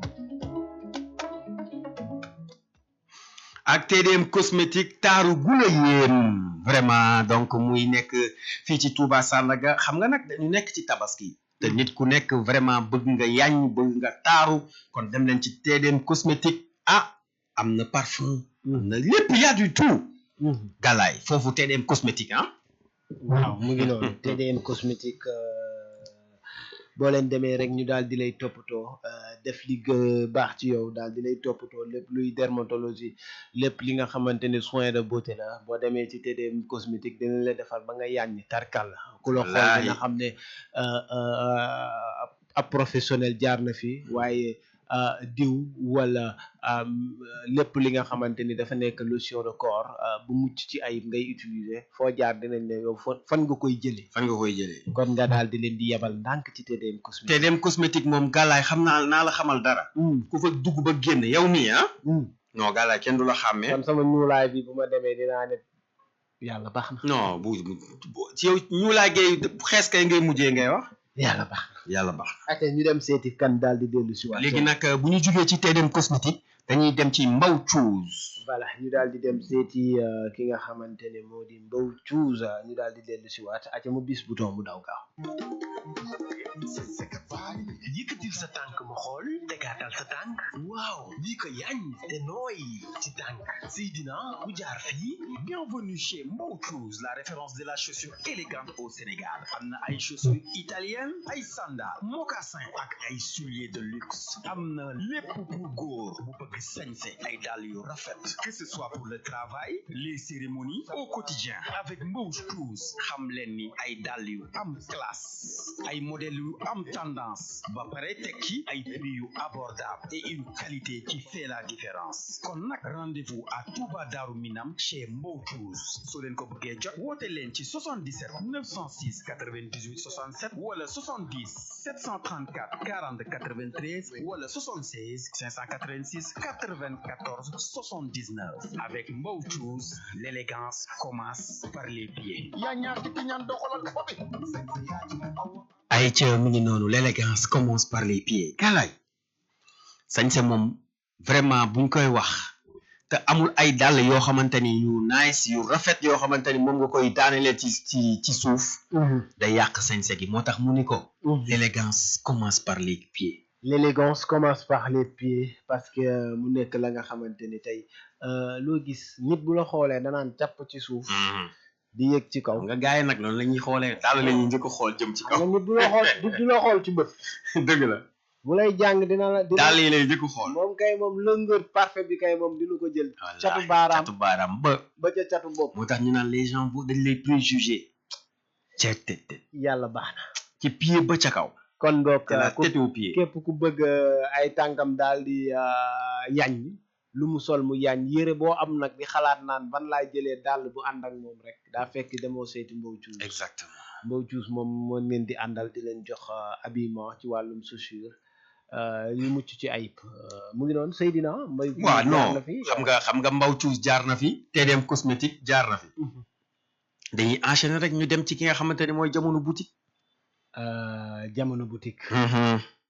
ak TDM cosmétique taaru gu la yéem vraiment donc muy nekk fii ci Touba Sandaga xam nga nag dañu nekk ci tabaski te nit ku nekk vraiment bëgg nga yàññ bëgg nga taaru kon dem leen ci TDM cosmétique am na parfum am na lépp y a du tout galaay foofu TDM cosmétique
waaw mu ngi noonu TDM cosmétique boo leen demee rek ñu daal di lay toppatoo def li baax ci yow daal di lay toppatoo lépp luy dermatologie lépp li nga xamante ne soin de beauté la boo demee ci TDM cosmétique dinañ la defal ba nga yàññi tarkal ku la xool dina xam ne ab professionnel jaar na fi waaye diw wala lépp li nga xamante ni dafa nekk lotion de corps bu mucc ci ayib ngay utiliser foo jaar dinañ ne yow fan nga koy jëlee kon nga daal di leen di yebal ndànk ci TDM cosmétique
TDM cosmétique moom gàllaay xam naa la xamal dara ku fa dugg ba génn yow mii non gàllaay kenn du la xàmmee
kon sama ñuulaay bi bu ma demee dinaa ne yàlla baax na
non bu ci yow ñuulaay gay xees kay ngay mujjee ngay wax
yàlla baax
na
ñu dem seeti kan daal di dellu si waat
léegi nag bu ñu jugee ci TDM cosmétique dañuy dem ci Mbaw Choose
voilà ñu daal di dem seeti ki nga xamante ne moo di Mbaw Choose ñu daal di dellu si waat aca mu bis bouton bu daw gaaw
yëkkatil sa tànk ma xool tegaatal sa tànk waaw lii ko yañ te nooy ci tànk Seydina bu jaar fii bienvenue chez Mbaw Choose la référence de la chaussure élégante au Sénégal am na ay chaussures italiennes ay sandales mocassins ak ay souliers de luxe am na lépp pour góor bu bëgg sañse ay dàll yu rafet que ce soit pour le travail les cérémonies au quotidien avec Mbaw Choose xam leen ni ay dàll yu am classe ay modèles yu am tendance ba pare tekki ay prix yu abordable et une qualité qui fait la différence kon nag rendez-vous à Touba Darou Minam chez Mbaw Choose soo leen ko bëggee jot woote leen ci 77 906 98 67 wala 70 734 40 93 wala 76 586 94 79 avec Mbaw Choose l'élégance commence par les pieds
ay ca mi ngi noonu l'élégance commence par les pieds galaay sañse moom vraiment buñ koy wax te amul ay dàll yoo xamante ni yu nice yu rafet yoo xamante ni moom nga koy daanelee ci suuf day yàq sañse gi moo tax mu ni ko l'élégance commence par les pieds.
L'élégance commence par les pieds parce que mu nekk la nga xamante ni tey loo gis nit bu la xoolee danaan jàpp ci suuf di yëg ci kaw
nga gaay nag loolu la ñuy xoolee daal la ñuy njëkk a xool jëm ci kaw
nit du la xool du la xool ci bët
dëgg la
bu lay jàng dina
daal yi lay njëkk a xool
moom kay moom longueur parfait bi kay moom dina ko jël catu baaraam ba ca catu bopp
moo tax ñu naan les gens bu dañ lay préjuger ca tête
yàlla baax na
ci pied ba ca kaw
kon donc képp ku bëgg ay tànkam daal di yañ lu mu sol mu yañ yére boo am nag di xalaat naan ban laay jëlee dàll bu ànd ak moom rek daa fekk demoo seeti Mbow Cuus
exactement
Mbow Cuus moom moo leen di àndal di leen jox habillement ci wàllum chaussure yu mucc ci ayib mu ngi noonu Seydina Mbaye
waaw non xam nga Mbow Cuus jaar na fi TDM cosmétique jaar na fi dañuy enchaîner rek ñu dem ci ki nga xamante ne mooy jamono boutique
jamono boutique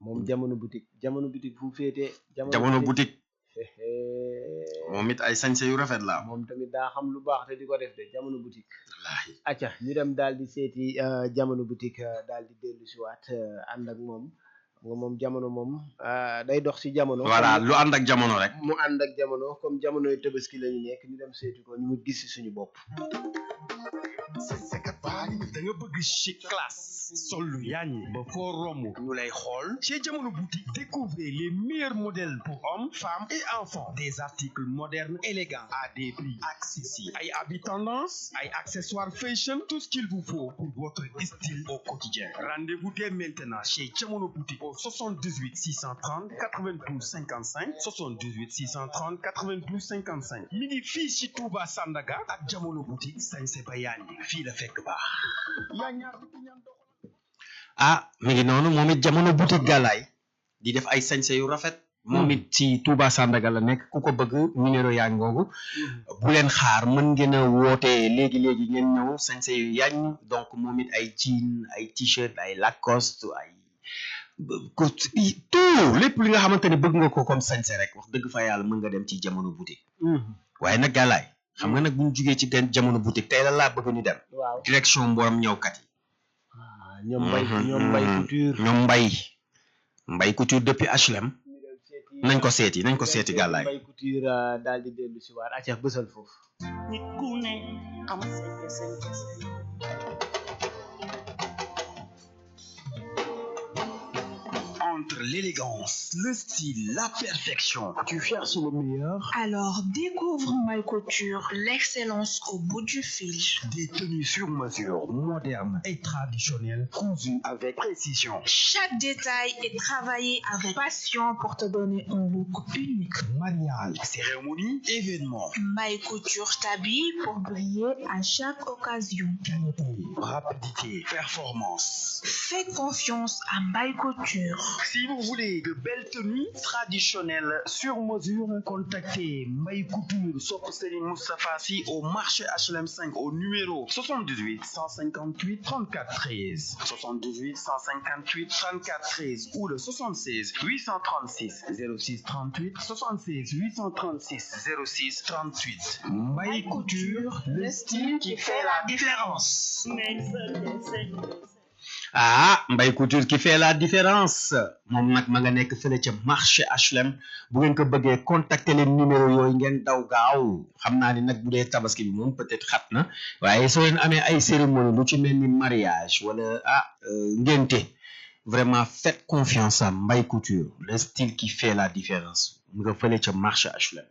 moom jamono boutique fu mu féetee
jamono boutique moom it ay sañse yu rafet la
moom tamit daa xam lu baax te di ko def de jamono boutique wallaahi acca ñu dem daal di seeti jamono boutique daal di dellu si waat ànd ak moom nga moom jamono moom day dox si jamono
voilà lu ànd ak jamono rek
mu ànd ak jamono comme jamonoy Tabaski la ñu nekk ñu dem seeti ko ñu mu gis si suñu bopp
da nga bëgg chic classe sol lu yaaññi ba foo romb ñu lay xool chez Jamono boutique découvrez les meilleurs modèles pour hommes femmes et enfants des articles modernes élégants à des prix accessibles ay habits tendance ay accessoires fashion tout ce qu'il vous faut pour votre style au quotidien rendez-vous dès maintenant chez Jamono boutique au 78 630 92 55 78 630 92 55 mi ngi fii ci Touba Sandaga ak Jamono boutique sañse ba yaaññi fii la fekk baax
mi ngi noonu moom it jamono boutique gàllaay di def ay sañse yu rafet moom it ci Touba Sandaga la nekk ku ko bëgg numéro yaa ngoogu bu leen xaar mën ngeen a woote léegi ngeen ñëw sañse yu yañ donc moom it ay jean ay t-shirt ay Lacoste ay tout lépp li nga xamante ne bëgg nga ko comme sañse rek wax dëgg fa yàlla mën nga dem ci jamono boutique waaye nag gàllaay xam nga nag bu ñu jugee ci jamono boutique tey la laa bëgg ñu dem direction mborom ñëwkat yi
ñoom mbay couture
mbay couture depuis HLM nañ ko seeti gàllaay
mbay couture daal di dellu si waar acca bësal foofu
nit ku ne am sa kese
entre l'élégance, le style, la perfection. Tu cherches le meilleur?
Alors découvre My Couture, l'excellence au bout du fil.
Des tenues sur mesure, modernes et traditionnelles, cousues avec précision.
Chaque détail est travaillé avec passion pour te donner un look unique.
Mariage, cérémonie, événement.
My Couture t'habille pour briller à chaque occasion.
Qualité, rapidité, performance.
Fais confiance à My Couture.
Si vous voulez de belles tenues traditionnelles sur mesure, contactez Mbaye Couture Sopp Serigne Moustapha Sy au marché HLM 5 au numéro 78 158 34 13 78 158 34 13 ou le 76 836 06 38 76 836 06 38. Mbaye Couture, le style qui fait la différence.
Mbaye Couture qui fait la différence moom nag ma nga nekk fële ca marché HLM bu ngeen ko bëggee contacter leen numéro yooyu ngeen daw gaaw xam naa ni nag bu dee tabaski bi moom peut-être xat na waaye soo leen amee ay cérémonie lu ci mel ni mariage wala ngénte vraiment faites confiance à Mbaye Couture le style qui fait la différence mu nga fële ca marché HLM.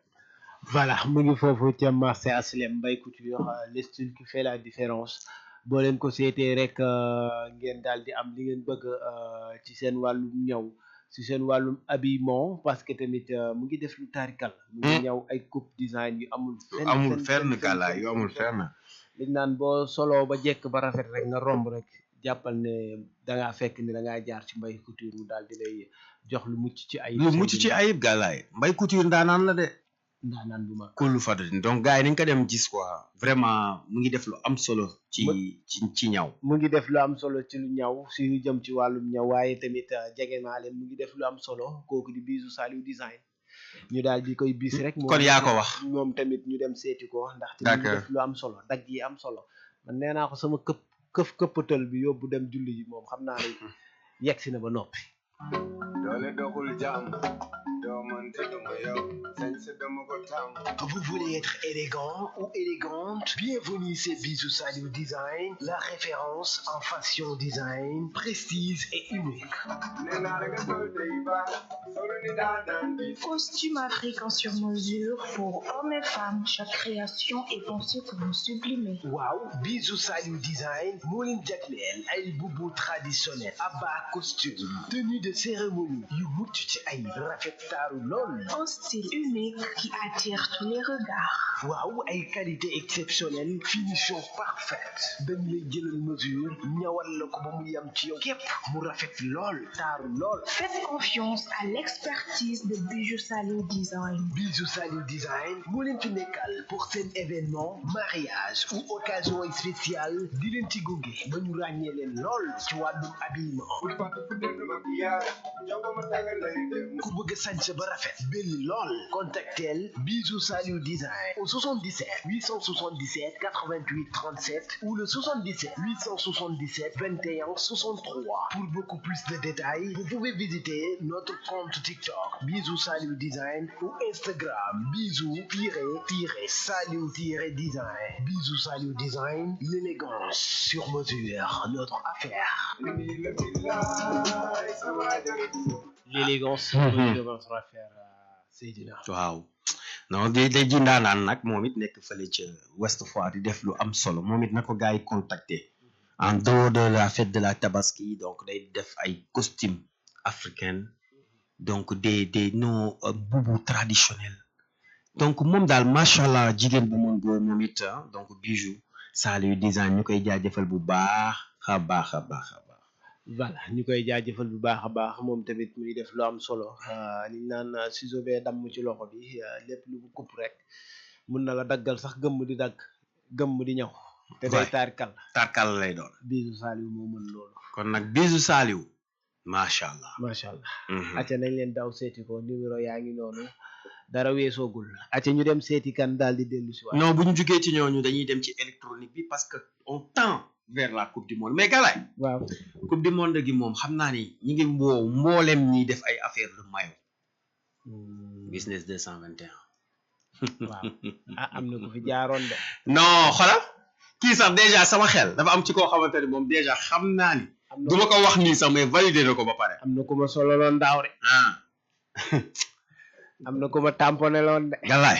Voilà mu ngi foofu ca marché HLM Mbaye Couture le style qui fait la différence. boo leen ko seetee rek ngeen daal di am li ngeen bëgg ci seen wàllum ñaw ci seen wàllum habillement parce que tamit mu ngi def lu taarikal mu ngi ñaw ay coupe design yu amul
fenn gàlla yu amul fenn
liñ naan boo solo ba jekk ba rafet rek nga romb rek jàppal ne dangaa fekk ni dangaa jaar ci Mbaye Couture mu daal di lay jox lu mucc ci ayib
gàllaay Mbaye Couture ndaanaan la de
ndaanaan bu mag
kullu fadrin donc gars yi nañ ko dem gis quoi vraiment mu ngi def lu am solo ci ñaw
mu ngi def lu am solo ci lu ñaw si lu jëm ci wàllum ñaw waaye tamit jege naa leen mu ngi def lu am solo kooku di Bijou Saliou design ñu daal di koy bis rek
kon yaa ko wax
moom tamit ñu dem seeti ko ndaxte ñu
d'accord
def lu am solo dagg yi am solo man nee naa ko sama këppatal bi yóbbu dem julli ji moom xam naa ne yegg si na ba noppi
doole doxul jàmm doo man te duma yow sañ sa dama ko tam.
Vous voulez être élégant ou élégante? Bienvenue chez Bijou Saliou Design, la référence en fashion design, prestige et unique.
nee naa la nga sol tey baax solo ni daanaan bi.
Costume africain sur mesure pour hommes et femmes. Chaque création est pensée pour vous sublimer.
Waaw, Bijou Saliou Design moo leen jagleel ay boubou traditionnel, abba costume, tenue de cérémonie yu mucc ci ay rafet taaru lool.
Un style unique qui attire tous les regards.
Waaw, ay qualité exceptionnelle, finition parfaite. dañ lay jëlal mesure ñawal la ko ba mu yam ci yow képp mu rafet lool taaru lool.
Faites confiance à l'expertise de Bijou Saliou Design.
Bijou Saliou Design moo leen fi nekkal pour seen événement mariage ou occasion spéciale di leen ci gunge ba ñu ràññee leen lool ci wàllum habillement.
bul fàtte fu dënd ma bi yaa jox ko ma tàggal lay dem.
ku bëgg a sañse ba rafet belli lool contactel Bijou Saliou Design au 77 877 88 37 ou le 77 877 21 63. Pour beaucoup plus de détails, vous pouvez visiter notre compte TikTok Bijou Saliou Design ou Instagram Bijou-Saliou-Design. Bijou Saliou Design, l'élégance sur mesure, notre affaire.
nii la billaay sama jërëjëf.
l'élégance de votre affaire Seydina
waaw non day ji ndaanaan nag moom it nekk fële ca Ouest Foire di def lu am solo moom it na ko gars yi contacter en dehors de la fête de la Tabaski donc day def ay costume africain donc des nos boubou traditionnels donc moom daal macha allah jigéen bu mën góor moom it donc Bijou Saliou Design ñu koy jaajëfal bu baax a baax a baax a baax.
voilà ñu koy jaajëfal bu baax a baax moom tamit muy def lu am solo li ñu naan ciseau bee damm ci loxo bi lépp lu mu kupp rek mun na la daggal sax gëmm di dagg gëmm di ñëw te day
tarkal lay doon.
Bijou Saliou moo mën loolu
kon nag Bijou Saliou macha allah.
macha allah. acca nañ leen daw seeti ko numéro yaa ngi noonu dara weesoogul acca ñu dem seeti kan daal di dellu si waat.
non bu ñu jugee ci ñooñu dañuy dem ci électronique bi parce que on tend vers la coupe du monde mais galaay
waaw
coupe du monde gi moom xam naa ni ñi ngi woow mboolem ñiy def ay affaire de maillot business 221
waaw am na ku fi jaaroon de.
non xoolal kii sax déjà sama xel dafa am ci koo xamante ni moom déjà xam naa ni du ma ko wax nii sax mais validé na ko ba pare.
am na ku ma sololoon daaw de. am na ku ma tamponné loon de.
galaay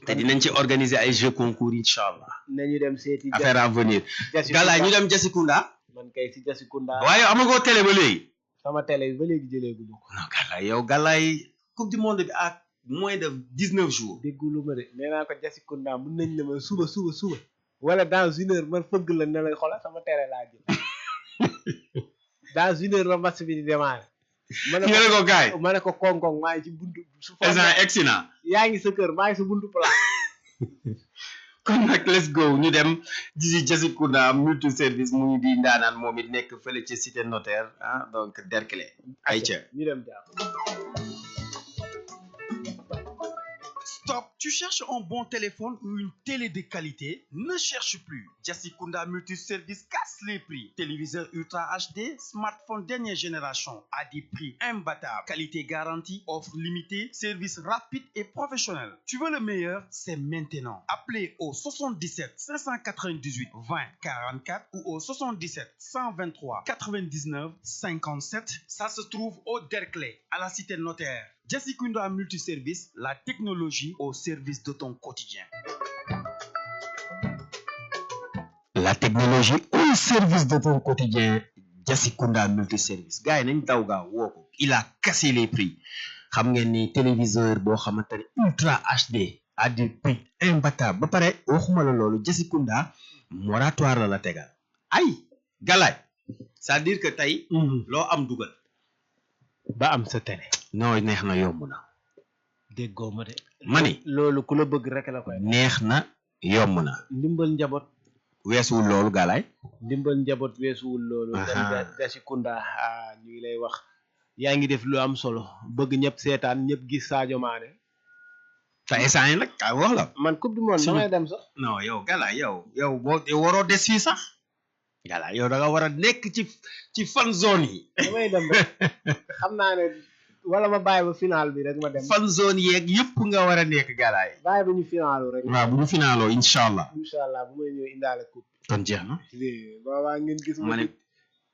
te dinañ ci organiser ay jeux concours incha allah.
nañu dem seeti.
affaire à venir. galaay ñu dem Jassikunda.
man kay si Jassikunda.
waaye amagoo télé ba léegi.
sama télé bi ba léegi jëlee gu ma ko.
non galaay yow galaay coupe du monde bi à moins de 19 jours.
déggulu ma de nee naa ko Jassikunda mën nañ la ma suba wala dans une heure man fëgg la ne lay xoolal sama télé laa jël dans une heure ba match bi di démarrer.
nga ne ko gaay
ma ne ko koŋ-koŋ maa ngi ci buntu. su
excellent.
yaa ngi sa kër maa ngi sa buntu place.
kon nag let's go ñu dem disi Jassikunda multi service mu ngi di ndaanaan moom it nekk fële ci cité notaire donc Derklé. ayca
ñu dem jàpp.
Stop, tu cherches un bon téléphone ou une télé de qualité? Ne cherche plus. Jassikunda Multiservice casse les prix. Téléviseur Ultra HD, smartphone dernière génération à des prix imbattables. Qualité garantie, offre limitée, service rapide et professionnel. Tu veux le meilleur? C'est maintenant. Appelez au 77 598 20 44 ou au 77 123 99 57. Ça se trouve au Derklé, à la cité notaire. Jassikunda Multiservice, la technologie au service de ton quotidien.
La technologie au service de ton quotidien. Jassikunda Multiservice. gars yi nañ daw gaaw woo ko. il a cassé les prix. xam ngeen ni téléviseur boo xamante ne Ultra HD à des prix imbattables ba pare waxuma la loolu Jassikunda moratoire la tegal. ay galaay c'est-à-dire que tey. loo am dugal.
ba am sa télé.
non neex na yomb na.
déggoo ma de.
mani
loolu ku la bëgg rek la koy.
neex na yomb na.
ndimbal njaboot.
weesuwul loolu galaay.
ndimbal njaboot weesuwul loolu. dem Jassikunda ñu ngi lay wax yaa ngi def lu am solo bëgg ñëpp seetaan ñëpp gis Sadio Mané.
te instant yi nag kaay wax la.
man coupe du monde damay dem sax.
non yow Galaye yow boo waroo des fii sax. Galaye yow da nga war a nekk ci fan zone yi.
damay dem rek xam naa ne wala ma bàyyi ba final bi rek ma dem.
fan zone yeeg yëpp nga war a nekk Galaye.
bàyyi ba ñu finalu rek.
waaw bu ñu finaaloo incha allah.
incha allah bu may ñëw indaale coupe.
kon jeex na.
boobaa ngeen gis ma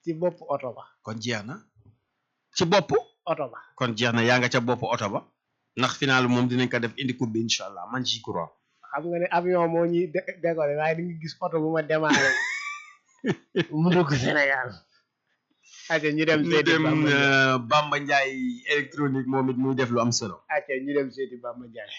ci bopp oto ba.
kon jeex na. ci bopp.
oto ba.
kon jeex na yaa nga ca bopp oto ba. ndax final moom dinañ ko def indi coupe bi incha allah man j'y crois.
xam nga ne avion moo ñuy décoller waaye di nga gis oto bu ma démarré mu dugg Sénégal. acca ñu dem seeti
Bamba Ndiaye électronique moom it muy def lu am solo.
acca ñu dem seeti Bamba Ndiaye.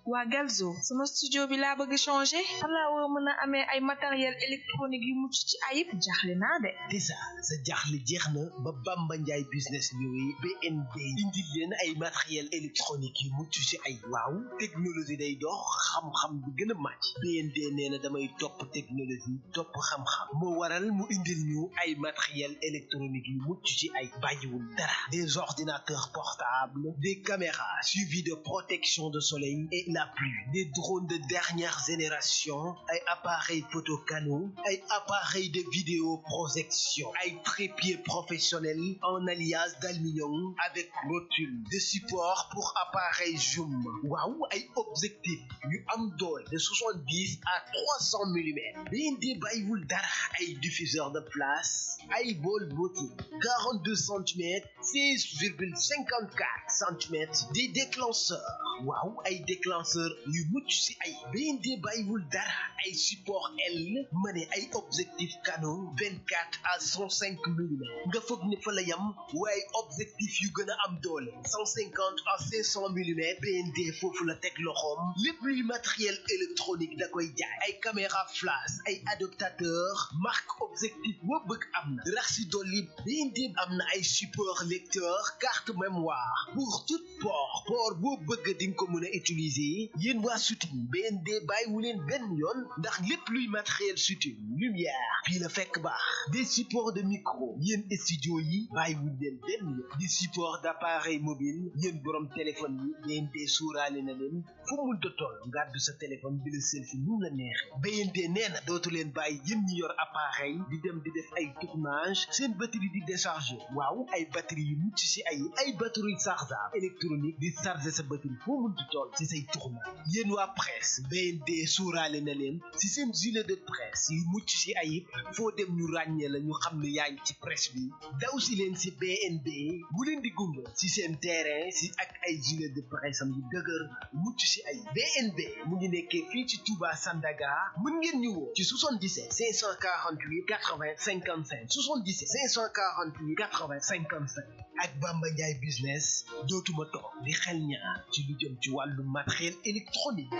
waa Galzo sama studio bi laa bëgg changer fan laa war a mën a amee ay matériel électronique yu mucc ci ayib jaaxle naa de.
déjà sa jaaxle jeex na ba Bamba Ndiaye business ñëwee BND indi leen ay matériel électronique yu mucc ci ay waaw technologie day dox xam-xam bi gën a màcc BND nee na damay topp technologie topp xam-xam moo waral mu indil ñu ay matériel électronique yu mucc ci ay bàyyiwul dara des ordinateurs portables des caméras suivies de protection de soleil et la pluie, des drones de dernière génération, ay appareils photo canaux, ay appareils de vidéo projection, ay trépieds professionnels en alliage d'aluminium avec rotule, de support pour appareils zoom, waaw ay objectif yu am doole de 70 à 300 mm, BND bàyyiwul dara ay diffuseur de place, ay bool beauté 42 cm, 16,54 cm, des déclencheurs, waaw ay déclencheurs yu mucc ci ay BND bàyyiwul dara ay support L ma ne ay objectif Canon 24 à 105 mm nga foog ne fa la yam waaye objectif yu gën a am doole 150 à 500 mm BND foofu la teg loxoom lépp luy matériel électronique da koy jaay ay caméra flash ay adaptateur marque objectif boo bëgg am na rax si dolli BND am na ay support lecteur carte mémoire pour tout port boo bëgg di nga ko mën a utiliser yéen waa shooting BND bàyyiwu leen benn yoon ndax lépp luy matériel shooting lumière fii la fekk baax des supports de micro yéen studio yi bàyyiwu leen benn yoon des supports d'appareil mobile yéen borom téléphone yi BND suuraale na leen fu mu mënta toll ngàddu sa téléphone bi la selfie nu la neexee BND nee na dootu leen bàyyi yéen ñi yor appareil di dem di def ay tournage seen batterie di décharger waaw ay batterie yu mucc ci ay batterie chargeable électronique di charger sa batterie fu mu mënta toll ci say tournage yéen waa presse BND suuraale na leen ci seen gilet de presse yu mucc ci ayib foo dem ñu ràññee la ñu xam ne yaa ngi ci presse bi daw si leen ci BND mu leen di gunge ci seen terrain si ak ay gilet de presse am yu dëgër mucc ci ayib BND mu ngi nekkee fii ci Touba Sandaga mën ngeen ñu woo ci 77 548 80 55 77 548 80 55 ak Bamba Ndiaye business dootuma toog di xel ñaar ci lu jëm ci wàllu matériel électronique.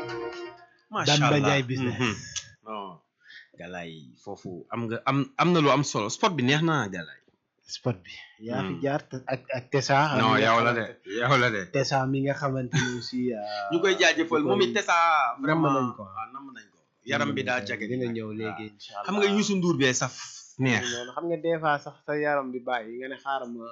macha allah
Bamba Ndiaye business.
non Galaye foofu am na lu am solo sport bi neex na Galaye.
sport bi. yaa fi jaar ak Tessa.
non yow la de.
Tessa mi nga xamante ni aussi.
ñu koy jaajëfal moom it Tessa. vraiment
nañ ko
nam nañ ko. yaram bi daa jage
dina ñëw léegi incha allah
xam nga Youssou Ndour bee saf neex.
xam nga des fois sax sa yaram bi bàyyi nga ne xaaral ma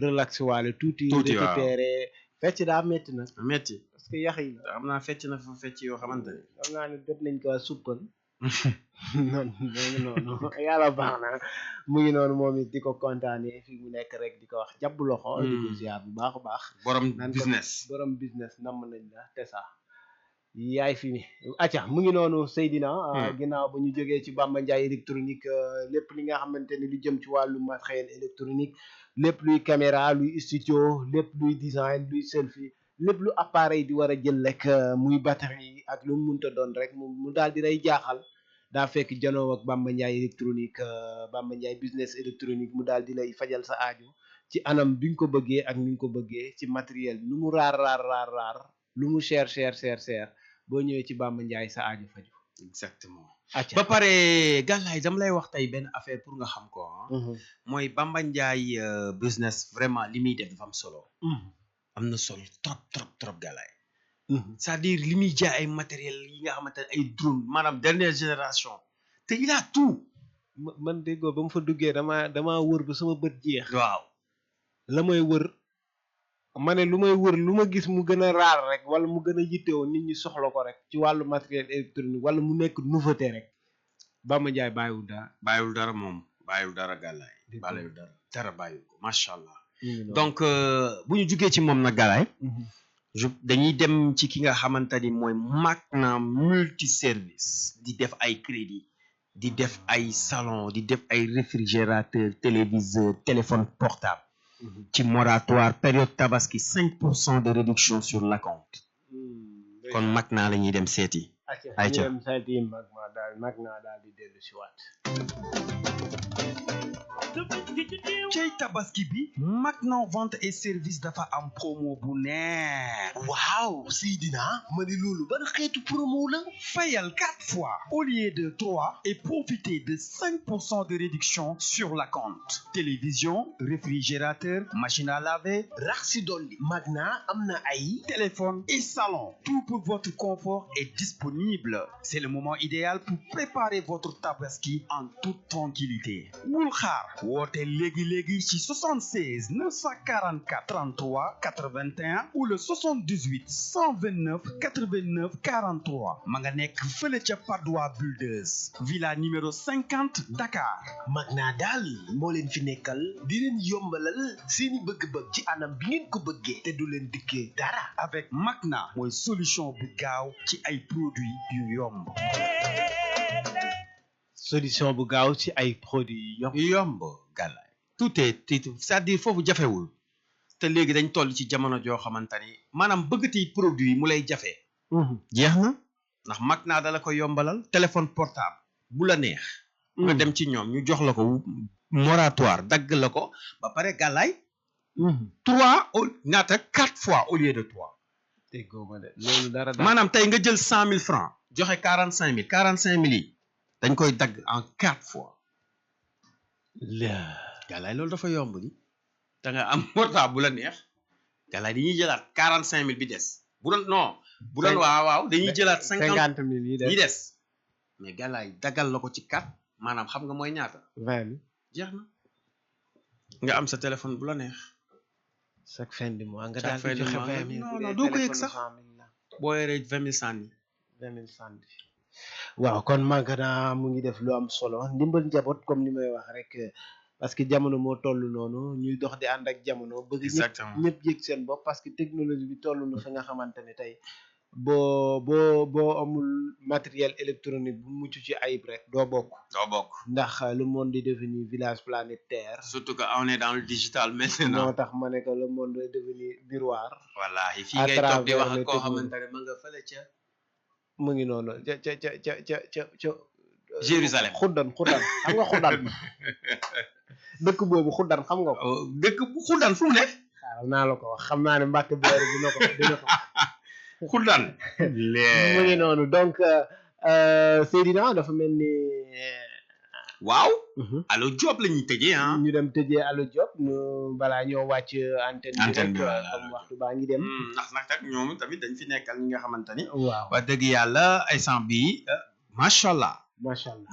relax waale tuuti.
waaw
récupérer fecc daa métti nag.
métti
parce que yax yi
xam naa fecc na fa fecc yoo xamante ne.
xam naa ne jot nañ ko suppal. noonu yàlla baax na mu ngi noonu moom it di ko kontaanee fi mu nekk rek di ko wax jàpp loxo. di ko ziar bu baax a baax. borom business namm nañ la Tessa. yaay fi ni acca mu ngi noonu Seydina ginnaaw ba ñu jógee ci Bamba Ndiaye électronique lépp li nga xamante ni lu jëm ci wàllu matériel électronique lépp luy caméra luy studio lépp luy design luy selfie lépp lu appareil di war a jël rek muy batterie ak lu mu munta doon rek mu daal di lay jaaxal daa fekk janoo ak Bamba Ndiaye électronique Bamba Ndiaye business électronique mu daal di lay fajal sa aajo ci anam bi nga ko bëggee ak ni nga ko bëggee ci matériel lu mu raar lu mu cher boo ñëwee ci Bamba Ndiaye sa aajo faju
exactement
acca
ba pare Galaye dama lay wax tey benn affaire pour nga xam ko mooy Bamba Ndiaye business vraiment li muy def dafa am solo am na solo trop Galaye c'est-à-dire li muy jaay ay matériel yi nga xamante ne ay drone maanaam dernière génération te il a tout.
man déggoo ba mu fa duggee damaa wër ba sama bët jeex.
waaw
la may wër ma ne lu may wër lu ma gis mu gën a raar rek wala mu gën a yittewoo nit ñi soxla ko rek ci wàllu matériel électronique wala mu nekk nouveauté rek Bamba Ndiaye bàyyiwul dara.
bàyyiwul dara moom bàyyiwul dara gàllaay bàyyiwul dara bàyyiwul ko macha allah.
Donc
donc bu ñu jugee ci moom nag gàllaay dañuy dem ci ki nga xamante ni mooy Magna multi service di def ay crédit di def ay salon di def ay réfrigérateur téléviseur téléphone portable ci moratoire période tabaski 5% de réduction sur l'acompte kon Magna la ñuy dem seeti ayca
dem seeti Magna daal di dellu si waat.
cey tabaski bi Magna vente et service dafa am promo bu neex.
waaw Seydina ma ne loolu ban xeetu promo la.
fayal 4 fois au lieu de 3 et profitez de 5% de réduction sur la compte. Télévision, réfrigérateur, machine à laver,
rax si dolli Magna am na ay
téléphone et salon. Tout pour votre confort est disponible. C'est le moment idéal pour préparer votre tabaski en toute tranquillité. Bul xaar woote léegi ci 76 944 33 81 ou le 78 129 89 43 ma nga nekk fële ca Padois Builders villa numéro 50 Dakar.
Magna daal moo leen fi nekkal di leen yombalal seeni bëgg-bëgg ci anam bi ngeen ko bëggee te du leen dikkee dara.
Avec Magna mooy solution bu gaaw ci ay produits yu yomb.
solution bu gaaw ci ay produits
yomb gàllaay tout est c'est-à-dire foofu jafewul te léegi dañ toll ci jamono joo xamante ni maanaam bëggati produit yi mu lay jafe jeex na ndax Magna dala ko yombalal téléphone portable bu la neex nga dem ci ñoom ñu jox la ko moratoire dagg la ko ba pare gàllaay 4 fois au lieu de 3
déggoo ma de loolu dara
maanaam tey nga jël 100 000 francs joxe 45 000 yi dañ koy dagg en 4 fois gàllaay loolu dafa yomb ni da nga am portable bu la neex gàllaay dañuy jëlaat 45 000 bi des bu doon waaw dañuy jëlaat
50 000 yi
des mais gàllaay daggal la ko ci 4 maanaam xam nga mooy ñaata
20 000
jeex na nga am sa téléphone bu la neex
chaque fin du mois nga daal di joxe 20 000
non doo ko yëg sax boo yoree 20 000 sànni
20 000 sànni waaw kon Magna mu ngi def lu am solo ndimbal njaboot comme ni may wax rek parce que jamono moo toll noonu ñuy dox di ànd ak jamono bëgg ñëpp yëg seen bopp parce que technologie bi toll na fa nga xamante ne tey boo amul matériel électronique bu mucc ci ayib rek doo bokk ndax le monde est devenu village planétaire
surtout que on est dans le digital maintenant
moo tax ma ne que le monde est devenu miroir
wallaahi fii ngay toog di wax ak koo xamante ne ma nga fële ca
mu ngi noonu ca
Jérusalem
xuddan xam nga xuddan dëkk boobu xuddan xam nga ko
dëkk bu xuddan fu mu ne
xaaral naa la ko wax xam naa ne Mbàkke Bari dina ko
xuddan
mu ngi noonu donc Seydina dafa mel ni
waaw Allo Diop la ñuy tëjee
ñu dem tëjee Allo Diop ñu balaa ñoo wàcc antenne bi comme waxtu baa ngi dem
ndax nag ñoom tamit dañ fi nekkal ñi nga xamante ni
waaw
wax dëgg yàlla instant bii macha allah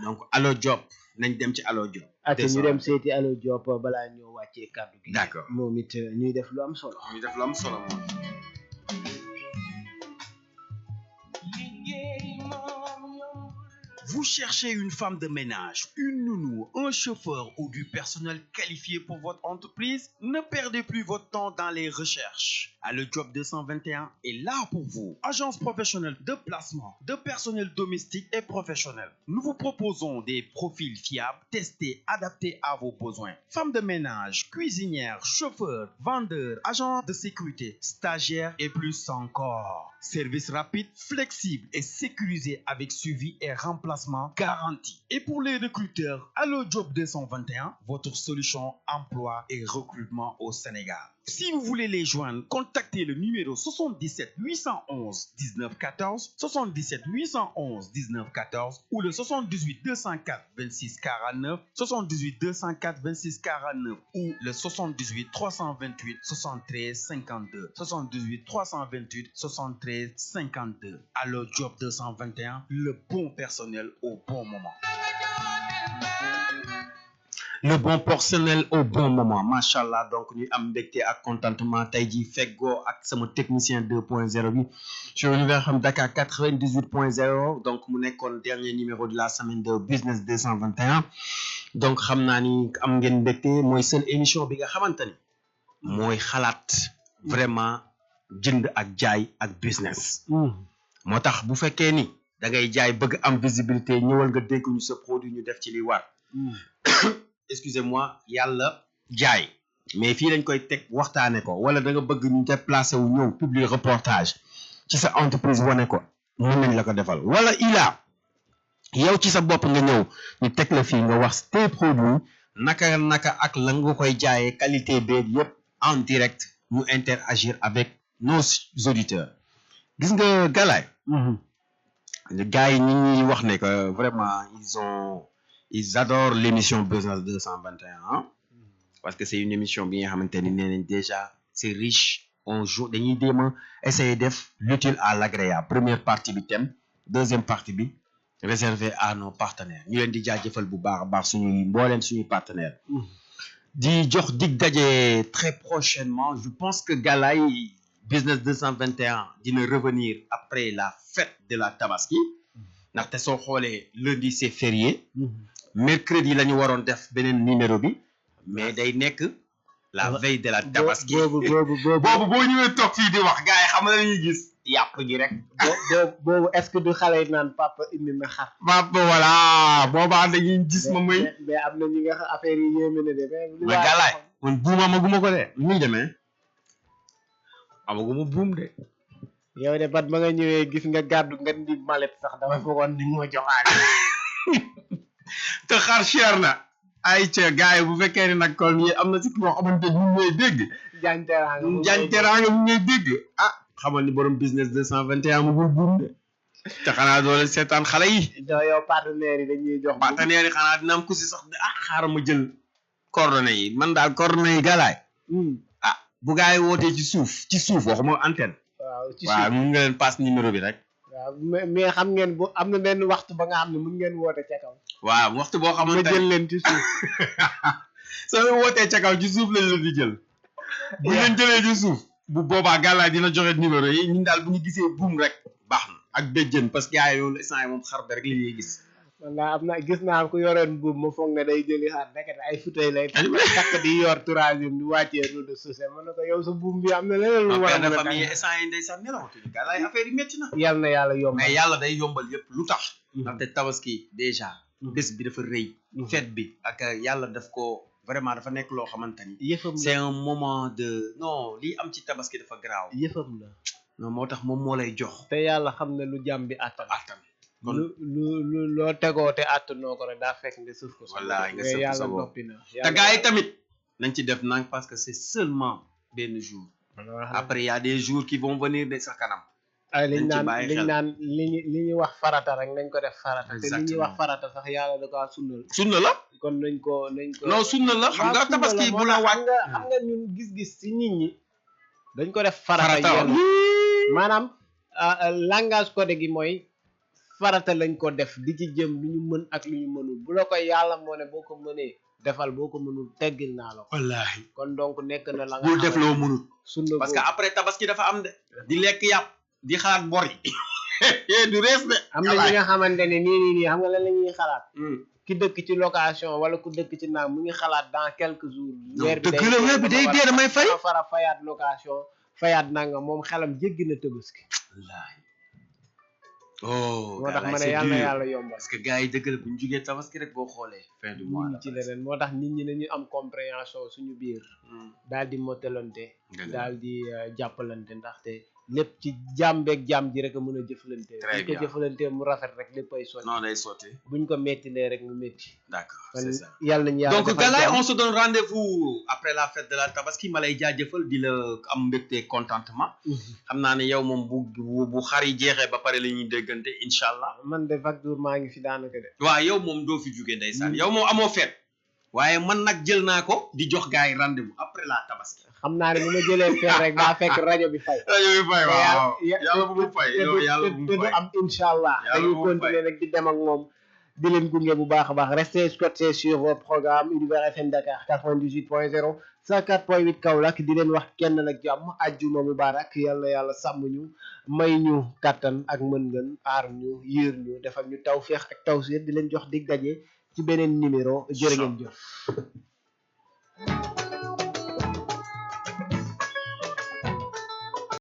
donc Allo Diop nañ dem ci Allo Diop
ak ñu dem seeti Allo Diop balaa ñoo wàccee kàddu gi
d'accord
moom it ñuy def lu am solo
moom
Vous cherchez une femme de ménage, une nounou, un chauffeur ou du personnel qualifié pour votre entreprise? Ne perdez plus votre temps dans les recherches. Allo Job 221 est là pour vous. Agence professionnelle de placement de personnel domestique et professionnel. Nous vous proposons des profils fiables, testés, adaptés à vos besoins. Femmes de ménage, cuisinières, chauffeurs, vendeurs, agents de sécurité, stagiaires et plus encore. Service rapide, flexible et sécurisé avec suivi et remplacement garanti. Et pour les recruteurs, Allo Job 221, votre solution emploi et recrutement au Sénégal. Si vous voulez les joindre, contactez le numéro 77 811 19 14, 77 811 19 14 ou le 78 204 26 49, 78 204 26 49 ou le 78 328 73 52, 78 328 73 52. Allo Job 221, le bon personnel au bon moment.
le bon personnel au bon moment macha allah donc ñu am mbégte ak contentement tey jii feggoo ak sama technicien 2.0 bi sur Univers FM Dakar 98.0 donc mu nekkoon dernier numéro de la semaine de business 221 donc xam naa ni am ngeen mbégte mooy seen émission bi nga xamante ni mooy xalaat vraiment jënd ak jaay ak business. moo tax bu fekkee ni da ngay jaay bëgg am visibilité ñëwal nga dégg ñu sa produit ñu def ci li war. excusez-moi yàlla jaay mais fii lañ koy teg waxtaane ko wala da nga bëgg ñu déplacé wu ñëw publier reportage ci sa entreprise wane ko mën nañ la ko defal wala yow ci sa bopp nga ñëw ñu teg la fii nga wax tes produits naka ak la nga koy jaayee qualité beeg yëpp en direct ñu interagir avec nos auditeurs gis nga Galaye gars yi ñi ñuy wax ne que vraiment ils adorent l'émission Business 221 parce que c'est une émission bi nga xamante ni nee nañ déjà c'est riche on joue dañuy déema essayer def l'utile à l'agréable première partie bi thème deuxième partie bi réservé à nos partenaires ñu leen di jaajëfal bu baax a baax suñuy mbooleem suñuy partenaires di jox dig daje très prochainement je pense que Galaye Business 221 dina revenir après la fête de la Tabaski ndaxte soo xoolee lundi c'est férié mercredi la ñu waroon def beneen numéro bi mais day nekk la veille de la Tabaski boobu boo ñëwee toog fii di wax gars yi xam na la ñuy gis yàpp gi rek
boobu est-ce que du xale yi naan papa indi na xar
papa voilà boobaa dañuy gis ma muy
mais am na ñi nga xam affaire yi yéeme na de
mais Galaye man buuma amaguma ko de muy demee amaguma buum de
yow de bat ma nga ñëwee gis nga gàddu nga di malet sax dama foogoon ni ma joxaale
te xar cher na ay ca gars yi bu fekkee ne nag kon yi am na si koo xamante ni ñu ngay dégg jaañ teraanga mu ngay dégg ah xamal ni borom business 221 mu gul buum de te xanaa doole seetaan xale yi
yow partenaires yi dañuy jox
partenaires yi xanaa dina am ku si sax ah xaaral ma jël coordonnées yi man daal coordonnées yi Galaye ah bu gars yi wootee ci suuf waxuma antenne waaw mun nga leen passe numéro bi rek
waaw mais xam ngeen bu am na benn waxtu ba nga xam ne mun ngeen woote ca kaw
waaw waxtu boo xamante
ma jël leen ci suuf
soo wootee ca kaw ci suuf lañ la di jël bu leen jëlee ci suuf bu boobaa Galaye dina joxe numéro yi ñun daal bu ñu gisee buum rek baax na ak béjjën parce que yaay yoolu instant yi moom xar bi rek li ñuy gis
man am na gis naa ku yoreen buum ma foog ne day jëli xaar nekkate ay futay lay takk di yor troisième di wàccee roue de saucé man na ko yow sa buum bi am na leneen lu war a mën a
famille instant yi ndeysaan nelawatuñu Galaye affaire yi métti na
yal na yàlla yombal
mais yàlla day yombal yëpp lu tax ndaxte tabaski déjà bés bi dafa rëy fête bi ak yàlla daf ko vraiment dafa nekk loo xamante ni
yëfam
c'est un moment de non lii am ci tabaski dafa garaaw
yëfam la
non moo tax moom moo lay jox
te yàlla xam ne lu jàmm bi attan lu loo tegoo te attanoo ko rek daa fekk nga sëf ko
wallaahi nga sëf ko
yàlla noppi na
te gars yi tamit nañ ci def nang parce que c'est seulement benn jour après il y a des jours qui vont venir de sa kanam
ay liñ naan li ñu wax farata rek nañ ko def farata te li ñuy wax farata sax yàlla da ko
sunna la
kon nañ ko
non sunna la xam nga tabaski bu la wàcc
xam nga ñun gis-gis ci nit ñi dañ ko def farata yéen maanaam langage codé gi mooy farata lañ ko def di ci jëm lu ñu mën ak lu ñu mënul bu la koy yàlla moo ne boo ko mënee defal boo ko mënul teggil naa la ko
wallaahi
kon donc nekk na la nga
bul def loo mënul
sunna
parce que après tabaski dafa am de di lekk yàpp di xalaat bor yi du rees de
am na ñi nga xamante ne nii xam nga lan la ñuy xalaat ki dëkk ci location wala ku dëkk ci naam mu ngi xalaat dans quelques jours weer bi day dee damay fay fara fayaat location fayaat nanga moom xelam jéggi na tabaski
wallaahi
moo tax ma ne yàlla na yàlla yombal
parce que gars yi dëgg la bu ñu jugee tabaski rek boo xoolee fin du mois
ci leneen moo tax nit ñi nañu am compréhension suñu biir daal di motalante daal di jàppalante ndaxte lépp ci jàmm beeg jàmm ji rek a mën a jëflante buñ ko jëflante mu rafet rek lépp ay sotti
non day sotti
buñ ko méttilee rek mu métti
d'accord c'est ça
yàlla nañu yàlla
donc Galaye on se donne rendez-vous après la fête de la tabaski ma lay jaajëfal di la am mbégte contentement xam naa ne yow moom bu xar yi jeexee ba pare la ñuy déggante incha allah
man de chaque jour maa ngi fi daanaka de
waaw yow moom doo fi jógee ndeysaan yow moom amoo fête waaye man nag jël naa ko di jox gars yi rendez-vous après la tabaski
xam naa ne bu ma jëlee fee rek daa fekk rajo bi fay
waaw yàlla bu mu fay
te du am incha allah dañuy continuer rek di dem ak moom di leen gunge bu baax a baax restez scotchés sur vos programmes Univers FM Dakar 98.0 104.8 Kaolack di leen wax kenn la jàmm ajjuma mubarak yàlla yàlla sàmm ñu may ñu kàttan ak mën-mën aar ñu yiir ñu defal ñu tawféex ak tawsiir di leen jox dig daje ci beneen numéro jërë ngeen jëf